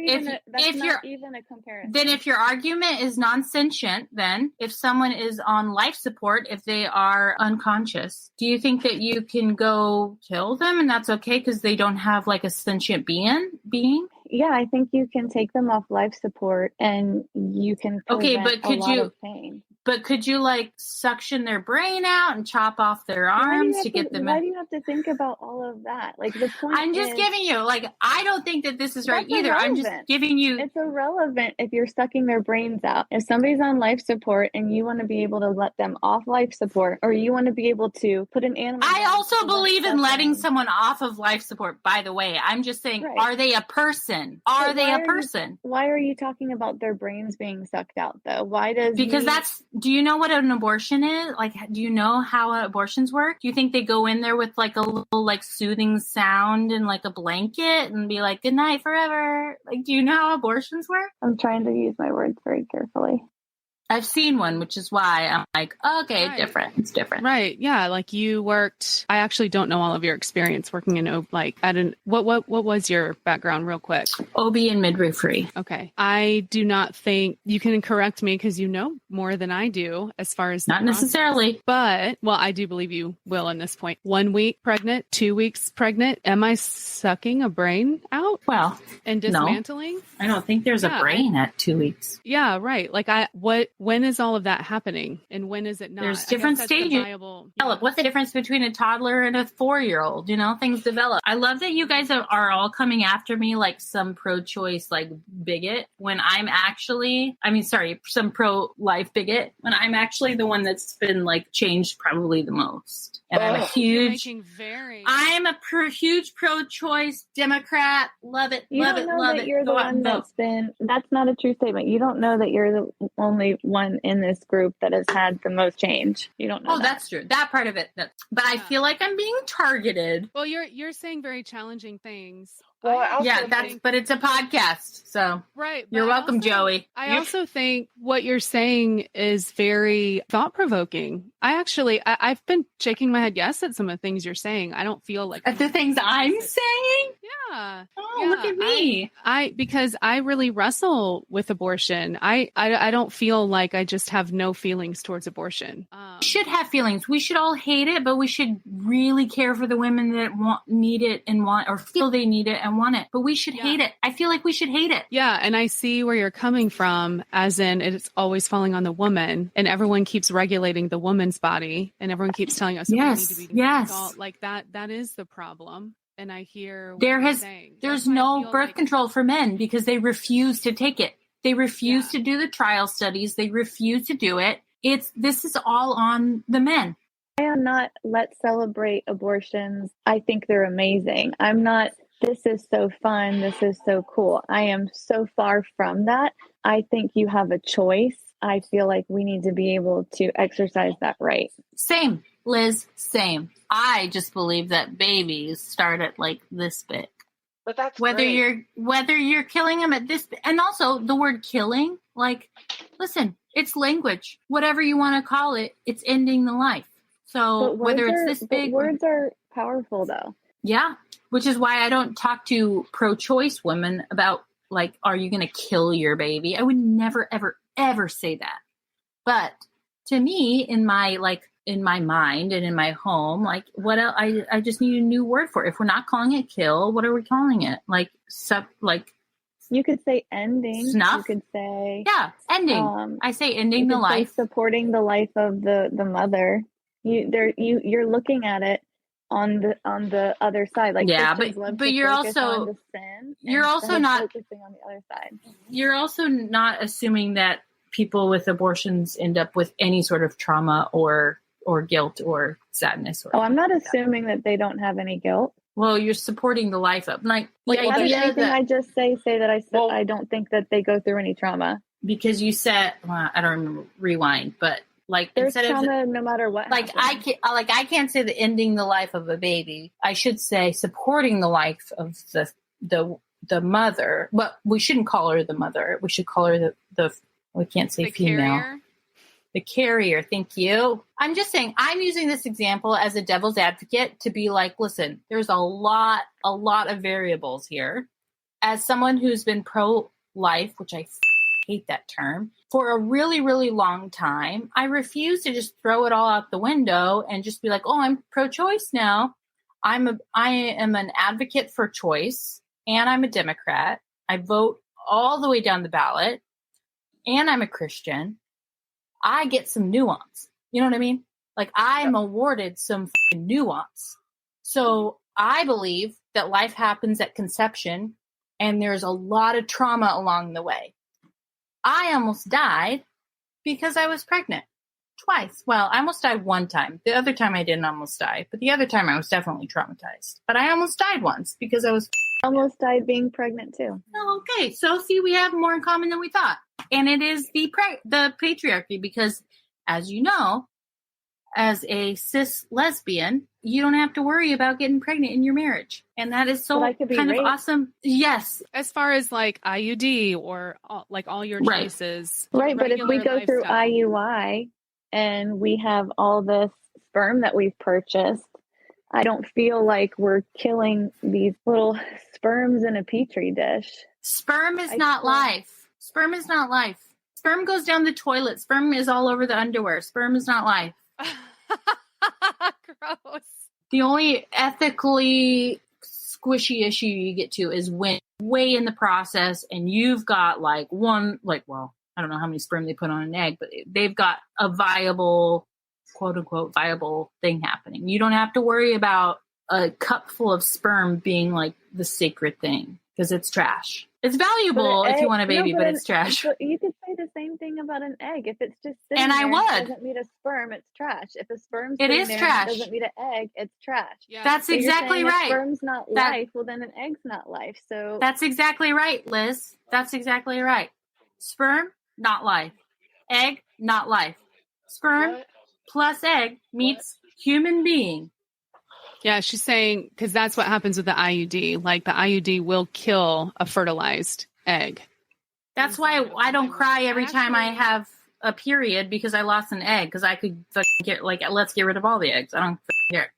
[SPEAKER 4] even a comparison.
[SPEAKER 1] Then if your argument is non-sentient, then if someone is on life support, if they are unconscious, do you think that you can go kill them and that's okay because they don't have like a sentient being?
[SPEAKER 4] Yeah, I think you can take them off life support and you can prevent a lot of pain.
[SPEAKER 1] But could you like suction their brain out and chop off their arms to get them?
[SPEAKER 4] Why do you have to think about all of that? Like the point
[SPEAKER 1] I'm just giving you, like, I don't think that this is right either. I'm just giving you.
[SPEAKER 4] It's irrelevant if you're sucking their brains out. If somebody's on life support and you want to be able to let them off life support, or you want to be able to put an animal.
[SPEAKER 1] I also believe in letting someone off of life support, by the way. I'm just saying, Are they a person? Are they a person?
[SPEAKER 4] Why are you talking about their brains being sucked out, though?
[SPEAKER 1] Do you know what an abortion is? Like, do you know how abortions work? Do you think they go in there with like a little like soothing sound and like a blanket and be like, good night forever? Like, do you know how abortions work?
[SPEAKER 4] I'm trying to use my words very carefully.
[SPEAKER 1] I've seen one, which is why I'm like, okay, right. It's different.
[SPEAKER 2] Right. Yeah. Like you worked, I actually don't know all of your experience working in what was your background real quick?
[SPEAKER 1] OB and midwifery.
[SPEAKER 2] Okay. I do not think you can correct me because you know more than I do as far as
[SPEAKER 1] not necessarily,
[SPEAKER 2] but I do believe you will in this point. 1 week pregnant, 2 weeks pregnant. Am I sucking a brain out?
[SPEAKER 1] Well,
[SPEAKER 2] and dismantling?
[SPEAKER 1] No, I don't think there's a brain at 2 weeks.
[SPEAKER 2] Yeah. Right. Like when is all of that happening and when is it not?
[SPEAKER 1] There's different stages. What's the difference between a toddler and a 4-year-old? You know, things develop. I love that you guys are all coming after me like some pro-choice, like bigot when I'm actually, some pro-life bigot when I'm actually the one that's been like changed probably the most. And I'm a huge pro-choice Democrat. Love it.
[SPEAKER 4] You don't know that you're the one that's not a true statement. You don't know that you're the only one in this group that has had the most change. You don't know.
[SPEAKER 1] Oh, that's true. That part of it. But I feel like I'm being targeted.
[SPEAKER 2] Well, you're saying very challenging things.
[SPEAKER 3] Well, I also
[SPEAKER 1] Yeah, but it's a podcast, so
[SPEAKER 2] right.
[SPEAKER 1] You're welcome, Joey.
[SPEAKER 2] I also think what you're saying is very thought provoking. I've been shaking my head yes at some of the things you're saying. I don't feel like
[SPEAKER 1] at the things I'm saying.
[SPEAKER 2] Yeah.
[SPEAKER 1] Oh, look at me.
[SPEAKER 2] Because I really wrestle with abortion. I don't feel like I just have no feelings towards abortion.
[SPEAKER 1] We should have feelings. We should all hate it, but we should really care for the women that need it and want, or feel they need it and want it. But we should hate it. I feel like we should hate it.
[SPEAKER 2] Yeah, and I see where you're coming from, as in it's always falling on the woman, and everyone keeps regulating the woman's body, and everyone keeps telling us we need to be doing all, like that. That is the problem. And I hear what you're saying.
[SPEAKER 1] There's no birth control for men because they refuse to take it. They refuse to do the trial studies. They refuse to do it. This is all on the men.
[SPEAKER 4] I am not, let's celebrate abortions. I think they're amazing. I'm not, this is so fun. This is so cool. I am so far from that. I think you have a choice. I feel like we need to be able to exercise that right.
[SPEAKER 1] Same, Liz, same. I just believe that babies start at like this big.
[SPEAKER 3] But that's
[SPEAKER 1] whether you're killing them at this, and also the word killing, like, listen, it's language. Whatever you want to call it, it's ending the life. So whether it's this big,
[SPEAKER 4] words are powerful though.
[SPEAKER 1] Yeah, which is why I don't talk to pro-choice women about like, are you going to kill your baby? I would never, ever, ever say that. But to me, in my mind and in my home, like what else, I just need a new word for it. If we're not calling it kill, what are we calling it? Like
[SPEAKER 4] you could say ending.
[SPEAKER 1] Snuff?
[SPEAKER 4] You could say
[SPEAKER 1] ending. I say ending the life.
[SPEAKER 4] Supporting the life of the mother. You're looking at it on the other side. Like
[SPEAKER 1] but you're also not
[SPEAKER 4] focusing on the other side.
[SPEAKER 1] You're also not assuming that people with abortions end up with any sort of trauma or guilt or sadness.
[SPEAKER 4] I'm not assuming that they don't have any guilt.
[SPEAKER 1] Well, you're supporting the life of the
[SPEAKER 4] idea that I just say that I don't think that they go through any trauma
[SPEAKER 1] because you said I don't remember, rewind, but like
[SPEAKER 4] there's trauma no matter what.
[SPEAKER 1] Like happens. I can't say the ending the life of a baby. I should say supporting the life of the mother, but we shouldn't call her the mother. We should call her the we can't say the female. Carrier. The carrier. Thank you. I'm just saying, I'm using this example as a devil's advocate to be like, listen, there's a lot of variables here. As someone who's been pro-life, which I hate that term, for a really, really long time, I refuse to just throw it all out the window and just be like, oh, I'm pro-choice now. I am an advocate for choice, and I'm a Democrat. I vote all the way down the ballot, and I'm a Christian. I get some nuance. You know what I mean? Like I'm awarded some nuance. So I believe that life happens at conception and there's a lot of trauma along the way. I almost died because I was pregnant twice. Well, I almost died one time. The other time I didn't almost die, but the other time I was definitely traumatized. But I almost died once because I was
[SPEAKER 4] almost died being pregnant too.
[SPEAKER 1] Oh, okay. So see, we have more in common than we thought. And it is the patriarchy because, as you know, as a cis lesbian, you don't have to worry about getting pregnant in your marriage. And that is so kind of awesome. Yes.
[SPEAKER 2] As far as like IUD or like all your choices.
[SPEAKER 4] Right. But if we go through IUI and we have all this sperm that we've purchased, I don't feel like we're killing these little sperms in a petri dish.
[SPEAKER 1] Sperm is not life. Sperm is not life. Sperm goes down the toilet. Sperm is all over the underwear. Sperm is not life.
[SPEAKER 2] Gross.
[SPEAKER 1] The only ethically squishy issue you get to is when way in the process and you've got I don't know how many sperm they put on an egg, but they've got a viable, quote unquote, viable thing happening. You don't have to worry about a cup full of sperm being like the sacred thing because it's trash. It's valuable if you want a baby, but it's trash.
[SPEAKER 4] You could say the same thing about an egg. If it's just sitting
[SPEAKER 1] and
[SPEAKER 4] there,
[SPEAKER 1] I would.
[SPEAKER 4] It doesn't meet a sperm, it's trash. If a sperm's
[SPEAKER 1] it is trash.
[SPEAKER 4] It doesn't meet an egg, it's trash.
[SPEAKER 1] Yeah. That's so exactly right.
[SPEAKER 4] If sperm's not life, well then an egg's not life. So
[SPEAKER 1] that's exactly right, Liz. That's exactly right. Sperm, not life. Egg, not life. Sperm plus egg meets human being.
[SPEAKER 2] Yeah, she's saying, because that's what happens with the IUD. Like the IUD will kill a fertilized egg.
[SPEAKER 1] That's why I don't cry every time I have a period because I lost an egg, because I could get let's get rid of all the eggs. I don't care.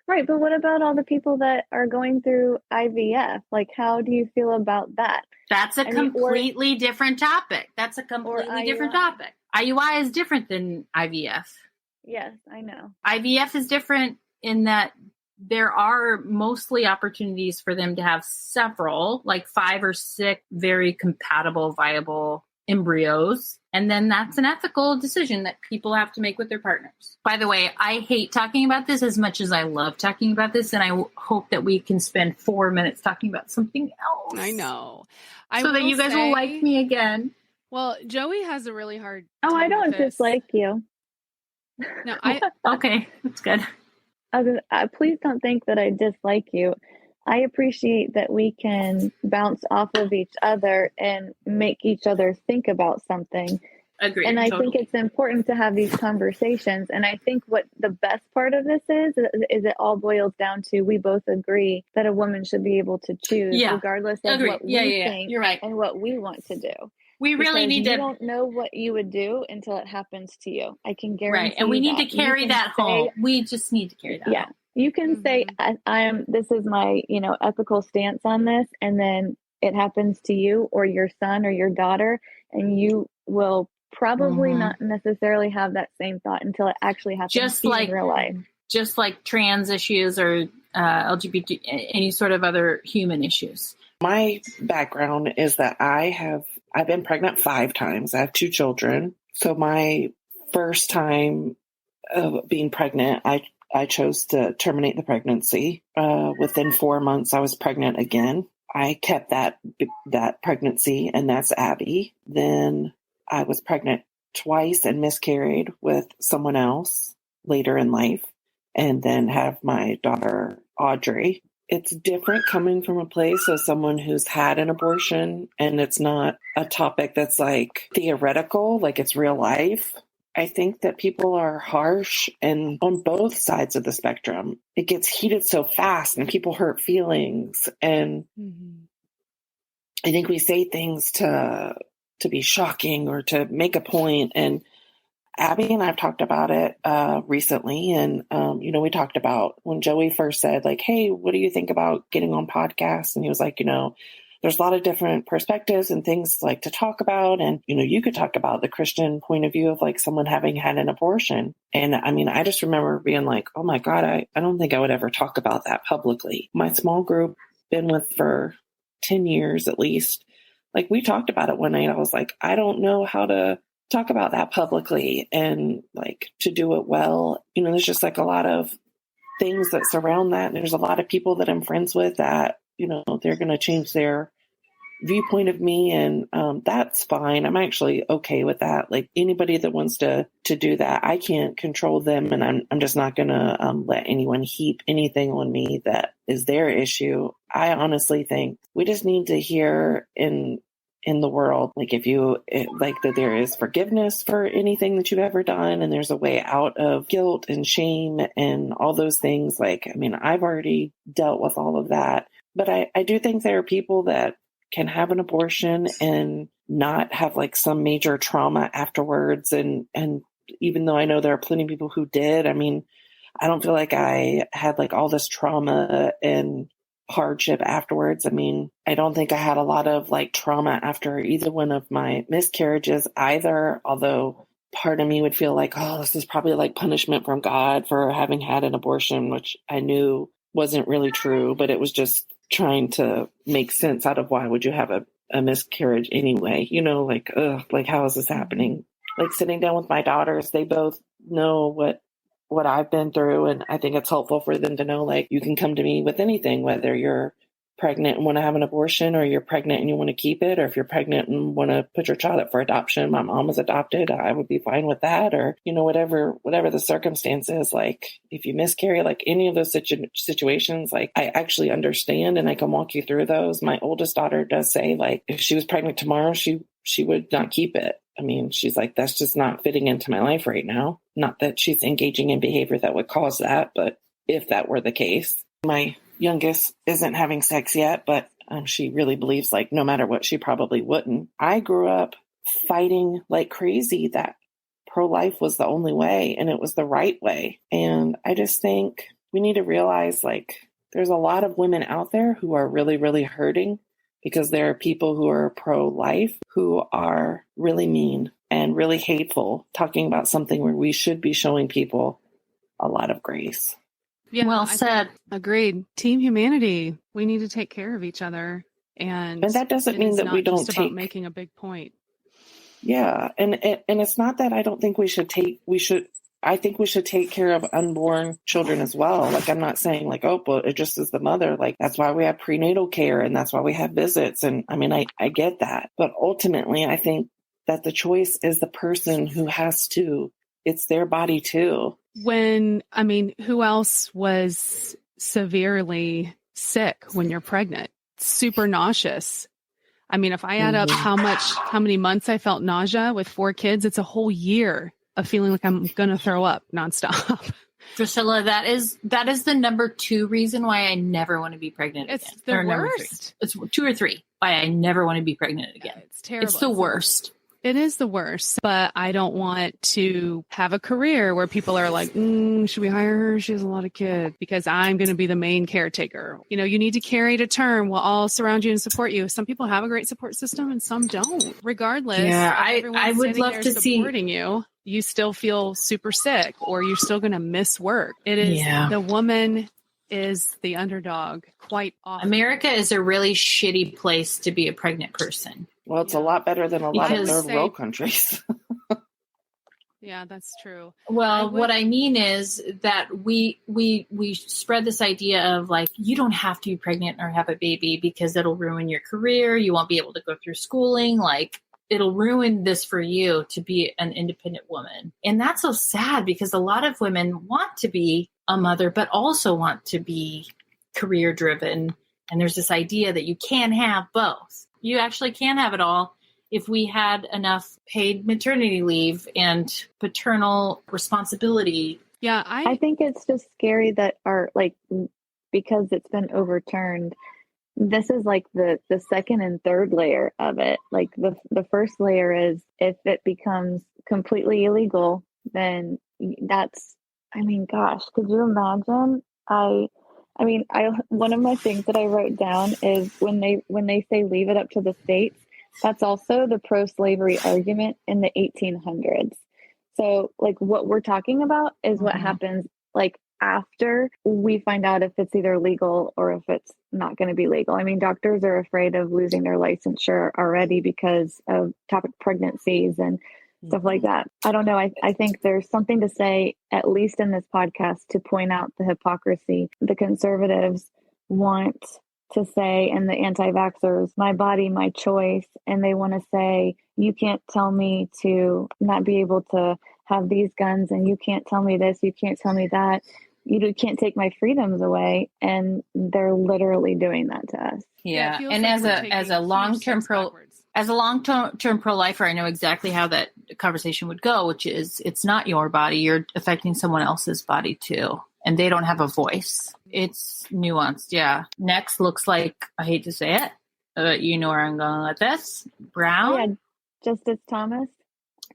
[SPEAKER 4] Right, but what about all the people that are going through IVF? Like, how do you feel about that?
[SPEAKER 1] That's a completely different topic. That's a completely different topic. IUI is different than IVF.
[SPEAKER 4] Yes, I know.
[SPEAKER 1] IVF is different in that there are mostly opportunities for them to have several, like 5 or 6 very compatible, viable embryos. And then that's an ethical decision that people have to make with their partners. By the way, I hate talking about this as much as I love talking about this. And I hope that we can spend 4 minutes talking about something else.
[SPEAKER 2] I know.
[SPEAKER 1] So that you guys will like me again.
[SPEAKER 2] Well, Joey has a really hard
[SPEAKER 4] time. Oh, I don't
[SPEAKER 2] with this.
[SPEAKER 4] dislike you.
[SPEAKER 2] No,
[SPEAKER 1] okay, that's good.
[SPEAKER 4] Please don't think that I dislike you. I appreciate that we can bounce off of each other and make each other think about something.
[SPEAKER 1] Agreed.
[SPEAKER 4] And I think it's important to have these conversations. And I think what the best part of this is it all boils down to we both agree that a woman should be able to choose regardless of what we think
[SPEAKER 1] You're right.
[SPEAKER 4] and what we want to do.
[SPEAKER 1] We really need to.
[SPEAKER 4] You don't know what you would do until it happens to you. I can guarantee.
[SPEAKER 1] Right, and we need to carry that home. We just need to carry that.
[SPEAKER 4] Yeah, home. You can say, "This is my, ethical stance on this," and then it happens to you or your son or your daughter, and you will probably not necessarily have that same thought until it actually happens to you in real life.
[SPEAKER 1] Just like trans issues or LGBT, any sort of other human issues.
[SPEAKER 3] My background is that I've been pregnant 5 times. I have 2 children. So my first time of being pregnant, I chose to terminate the pregnancy. Within 4 months, I was pregnant again. I kept that pregnancy, and that's Abby. Then I was pregnant twice and miscarried with someone else later in life, and then have my daughter, Audrey. It's different coming from a place of someone who's had an abortion, and it's not a topic that's like theoretical, like it's real life. I think that people are harsh, and on both sides of the spectrum, it gets heated so fast and people hurt feelings. And I think we say things to be shocking or to make a point. And Abby and I've talked about it recently. And, we talked about when Joey first said, like, hey, what do you think about getting on podcasts? And he was like, there's a lot of different perspectives and things like to talk about. And, you could talk about the Christian point of view of like someone having had an abortion. And I mean, I just remember being like, oh my God, I don't think I would ever talk about that publicly. My small group, been with for 10 years at least, like we talked about it one night. I was like, I don't know how to talk about that publicly and like to do it well. There's just like a lot of things that surround that. And there's a lot of people that I'm friends with that, they're going to change their viewpoint of me. And that's fine. I'm actually okay with that. Like anybody that wants to do that, I can't control them. And I'm just not going to let anyone heap anything on me that is their issue. I honestly think we just need to hear in the world, like that there is forgiveness for anything that you've ever done. And there's a way out of guilt and shame and all those things. Like, I mean, I've already dealt with all of that, but I do think there are people that can have an abortion and not have like some major trauma afterwards. And even though I know there are plenty of people who did, I mean, I don't feel like I had like all this trauma and hardship afterwards. I mean, I don't think I had a lot of like trauma after either one of my miscarriages either, although part of me would feel like, oh, this is probably like punishment from God for having had an abortion, which I knew wasn't really true, but it was just trying to make sense out of why would you have a miscarriage anyway, like, how is this happening? Like sitting down with my daughters, they both know what I've been through. And I think it's helpful for them to know, like, you can come to me with anything, whether you're pregnant and want to have an abortion, or you're pregnant and you want to keep it, or if you're pregnant and want to put your child up for adoption. My mom was adopted. I would be fine with that. Or, whatever the circumstances, like if you miscarry, like any of those situations, like I actually understand and I can walk you through those. My oldest daughter does say, like, if she was pregnant tomorrow, she she would not keep it. I mean, she's like, that's just not fitting into my life right now. Not that she's engaging in behavior that would cause that, but if that were the case. My youngest isn't having sex yet, but she really believes like no matter what, she probably wouldn't. I grew up fighting like crazy that pro-life was the only way and it was the right way. And I just think we need to realize like there's a lot of women out there who are really, really hurting because there are people who are pro-life who are really mean and really hateful, talking about something where we should be showing people a lot of grace.
[SPEAKER 2] Yeah,
[SPEAKER 1] Well said.
[SPEAKER 2] Agreed. Team humanity. We need to take care of each other. And
[SPEAKER 3] that doesn't mean that we don't
[SPEAKER 2] just about making a big point.
[SPEAKER 3] Yeah. And it's not that I don't think I think we should take care of unborn children as well. Like, I'm not saying like, oh, but it just is the mother. Like, that's why we have prenatal care and that's why we have visits. And I mean, I get that. But ultimately, I think that the choice is the person who has to, it's their body too.
[SPEAKER 2] Who else was severely sick when you're pregnant? Super nauseous. I mean, if I add up how many months I felt nausea with 4 kids, it's a whole year of feeling like I'm going to throw up nonstop.
[SPEAKER 1] Priscilla, that is the number 2 reason why I never want to be pregnant again.
[SPEAKER 2] It's the worst.
[SPEAKER 1] It's 2 or 3 why I never want to be pregnant again.
[SPEAKER 2] Yeah, it's terrible.
[SPEAKER 1] It's the worst.
[SPEAKER 2] It is the worst, but I don't want to have a career where people are like, should we hire her? She has a lot of kids, because I'm going to be the main caretaker. You know, you need to carry to term. We'll all surround you and support you. Some people have a great support system and some don't. Regardless,
[SPEAKER 1] I would love to see
[SPEAKER 2] supporting you. You still feel super sick or you're still going to miss work. It is the woman is the underdog quite often.
[SPEAKER 1] America is a really shitty place to be a pregnant person.
[SPEAKER 3] Well, it's a lot better than a lot of third world countries.
[SPEAKER 2] Yeah, that's true.
[SPEAKER 1] Well, what I mean is that we spread this idea of like, you don't have to be pregnant or have a baby because it'll ruin your career. You won't be able to go through schooling. Like, it'll ruin this for you to be an independent woman. And that's so sad because a lot of women want to be a mother, but also want to be career driven. And there's this idea that you can have both. You actually can have it all if we had enough paid maternity leave and paternal responsibility.
[SPEAKER 2] Yeah,
[SPEAKER 4] I think it's just scary that because it's been overturned, this is like the second and third layer of it. Like the first layer is if it becomes completely illegal, then that's, I mean, gosh, could you imagine? One of my things that I wrote down is when they say leave it up to the states, that's also the pro-slavery argument in the 1800s. So like what we're talking about is what happens like after we find out if it's either legal or if it's not going to be legal. I mean, doctors are afraid of losing their licensure already because of topic pregnancies and stuff like that. I don't know. I think there's something to say, at least in this podcast, to point out the hypocrisy. The conservatives want to say, and the anti-vaxxers, my body, my choice. And they want to say, you can't tell me to not be able to have these guns, and you can't tell me this, you can't tell me that. You can't take my freedoms away. And they're literally doing that to us.
[SPEAKER 1] Yeah. And like as a long-term pro-lifer, I know exactly how that conversation would go, which is it's not your body. You're affecting someone else's body too. And they don't have a voice. It's nuanced. Yeah. Next looks like, I hate to say it, but you know where I'm going with this. Brown.
[SPEAKER 4] Oh, yeah. Justice Thomas.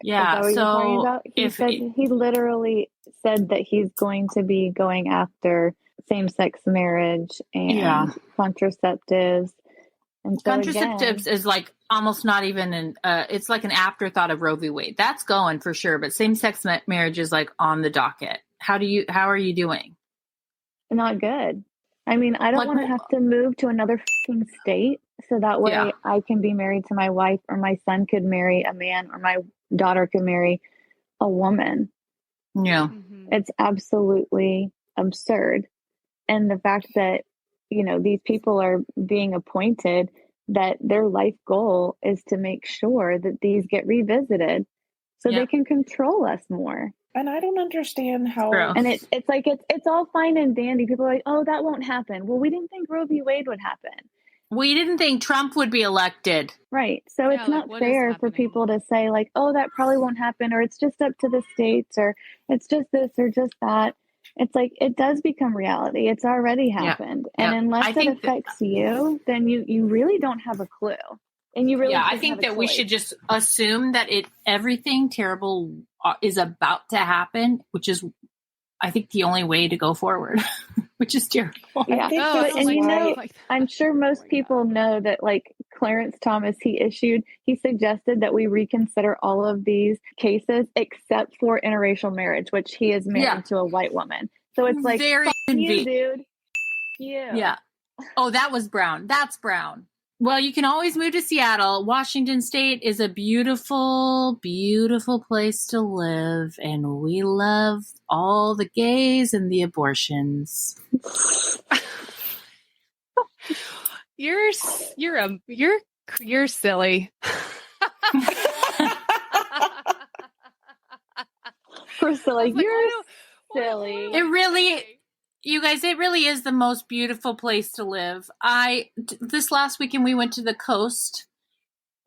[SPEAKER 1] Yeah. So
[SPEAKER 4] he literally said that he's going to be going after same-sex marriage and contraceptives. And so
[SPEAKER 1] contraceptives is like almost not even it's like an afterthought of Roe v. Wade. That's going for sure. But same-sex marriage is like on the docket. How are you doing?
[SPEAKER 4] Not good. I mean, I don't want to have to move to another fucking state so that way I can be married to my wife, or my son could marry a man, or my daughter could marry a woman.
[SPEAKER 1] Yeah.
[SPEAKER 4] It's absolutely absurd. And the fact that, these people are being appointed, that their life goal is to make sure that these get revisited so they can control us more.
[SPEAKER 3] And I don't understand how.
[SPEAKER 4] And it's like it's all fine and dandy. People are like, oh, that won't happen. Well, we didn't think Roe v. Wade would happen.
[SPEAKER 1] We didn't think Trump would be elected.
[SPEAKER 4] Right. So
[SPEAKER 2] Yeah,
[SPEAKER 4] it's
[SPEAKER 2] like,
[SPEAKER 4] not
[SPEAKER 2] what is
[SPEAKER 4] fair for
[SPEAKER 2] happening?
[SPEAKER 4] people to say, like, oh, that probably won't happen, or it's just up to the states, or it's just this or just that. It's like it does become reality. It's already happened. And unless it affects you, then you really don't have a clue. And you really
[SPEAKER 1] I think that we should just assume that everything terrible is about to happen, which is, I think, the only way to go forward, which is terrible.
[SPEAKER 4] Yeah, I'm sure most people know that, like, Clarence Thomas, he suggested that we reconsider all of these cases except for interracial marriage, which he is married to a white woman. So it's like,
[SPEAKER 1] very
[SPEAKER 4] you, dude. You.
[SPEAKER 1] Yeah. Oh, that was Brown. That's Brown. Well, you can always move to Seattle. Washington State is a beautiful, beautiful place to live, and we love all the gays and the abortions.
[SPEAKER 2] You're silly.
[SPEAKER 4] Priscilla, you're silly.
[SPEAKER 1] It really, you guys, it really is the most beautiful place to live. This last weekend we went to the coast,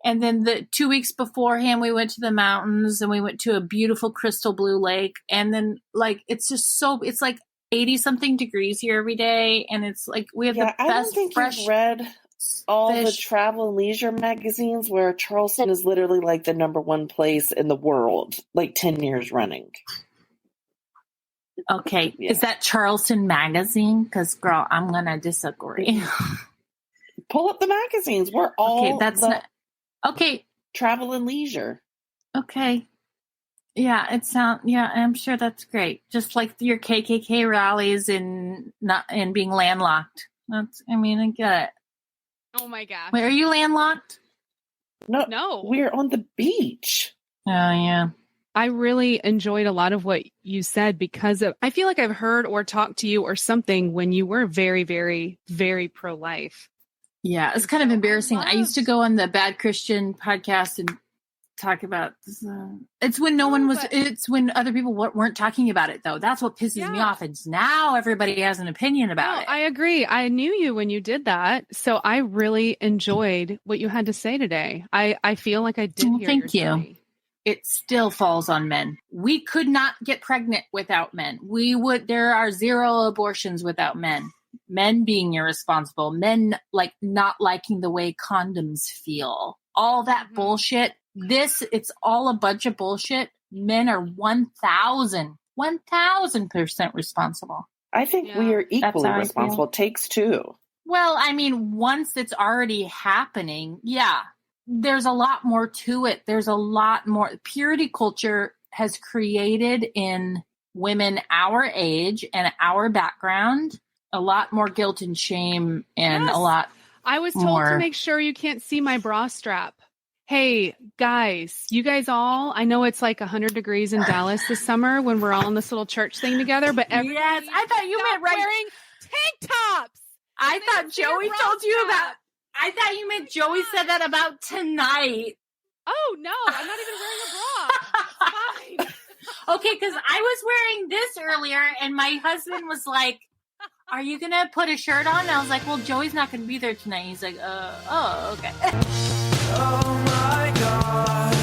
[SPEAKER 1] and then the 2 weeks beforehand we went to the mountains, and we went to a beautiful crystal blue lake. And then, like, it's just it's like 80 something degrees here every day, and it's like we have the best
[SPEAKER 3] I don't think
[SPEAKER 1] fresh
[SPEAKER 3] you've read all
[SPEAKER 1] fish.
[SPEAKER 3] the travel and leisure magazines where Charleston is literally like the #1 place in the world, like 10 years running.
[SPEAKER 1] Okay, is that Charleston Magazine? Because, girl, I'm gonna disagree.
[SPEAKER 3] Pull up the magazines. We're all travel and leisure.
[SPEAKER 1] Okay. Yeah, I'm sure that's great. Just like your KKK rallies and being landlocked. I get it.
[SPEAKER 2] Oh my gosh.
[SPEAKER 1] Wait, are you landlocked?
[SPEAKER 2] No.
[SPEAKER 3] We're on the beach.
[SPEAKER 1] Oh, yeah.
[SPEAKER 2] I really enjoyed a lot of what you said because I feel like I've heard or talked to you or something when you were very, very, very pro-life.
[SPEAKER 1] Yeah, it's kind of embarrassing. I used to go on the Bad Christian podcast and talk about it's when it's when other people weren't talking about it, though. That's what pisses me off. It's now everybody has an opinion about it.
[SPEAKER 2] I agree. I knew you when you did that, so I really enjoyed what you had to say today. I feel like I did hear
[SPEAKER 1] Thank you.
[SPEAKER 2] Story.
[SPEAKER 1] It still falls on men. We could not get pregnant without men. There are 0 abortions without men. Men being irresponsible, men not liking the way condoms feel. All that bullshit. It's all a bunch of bullshit. Men are 1,000% responsible.
[SPEAKER 3] I think we are equally responsible. It takes 2.
[SPEAKER 1] Well, once it's already happening, there's a lot more to it. There's a lot more. Purity culture has created in women our age and our background a lot more guilt and shame and a lot
[SPEAKER 2] I was told to make sure you can't see my bra strap. Hey, guys, you guys all, I know it's like 100 degrees in Dallas this summer when we're all in this little church thing together, but
[SPEAKER 1] yes, I thought you meant
[SPEAKER 2] wearing tank tops.
[SPEAKER 1] I thought Joey told you about. I thought you meant Joey said that about tonight.
[SPEAKER 2] Oh, no, I'm not even wearing a bra. It's fine.
[SPEAKER 1] Okay, because I was wearing this earlier, and my husband was like, are you going to put a shirt on? And I was like, well, Joey's not going to be there tonight. He's like, oh, okay.
[SPEAKER 5] Oh, my God.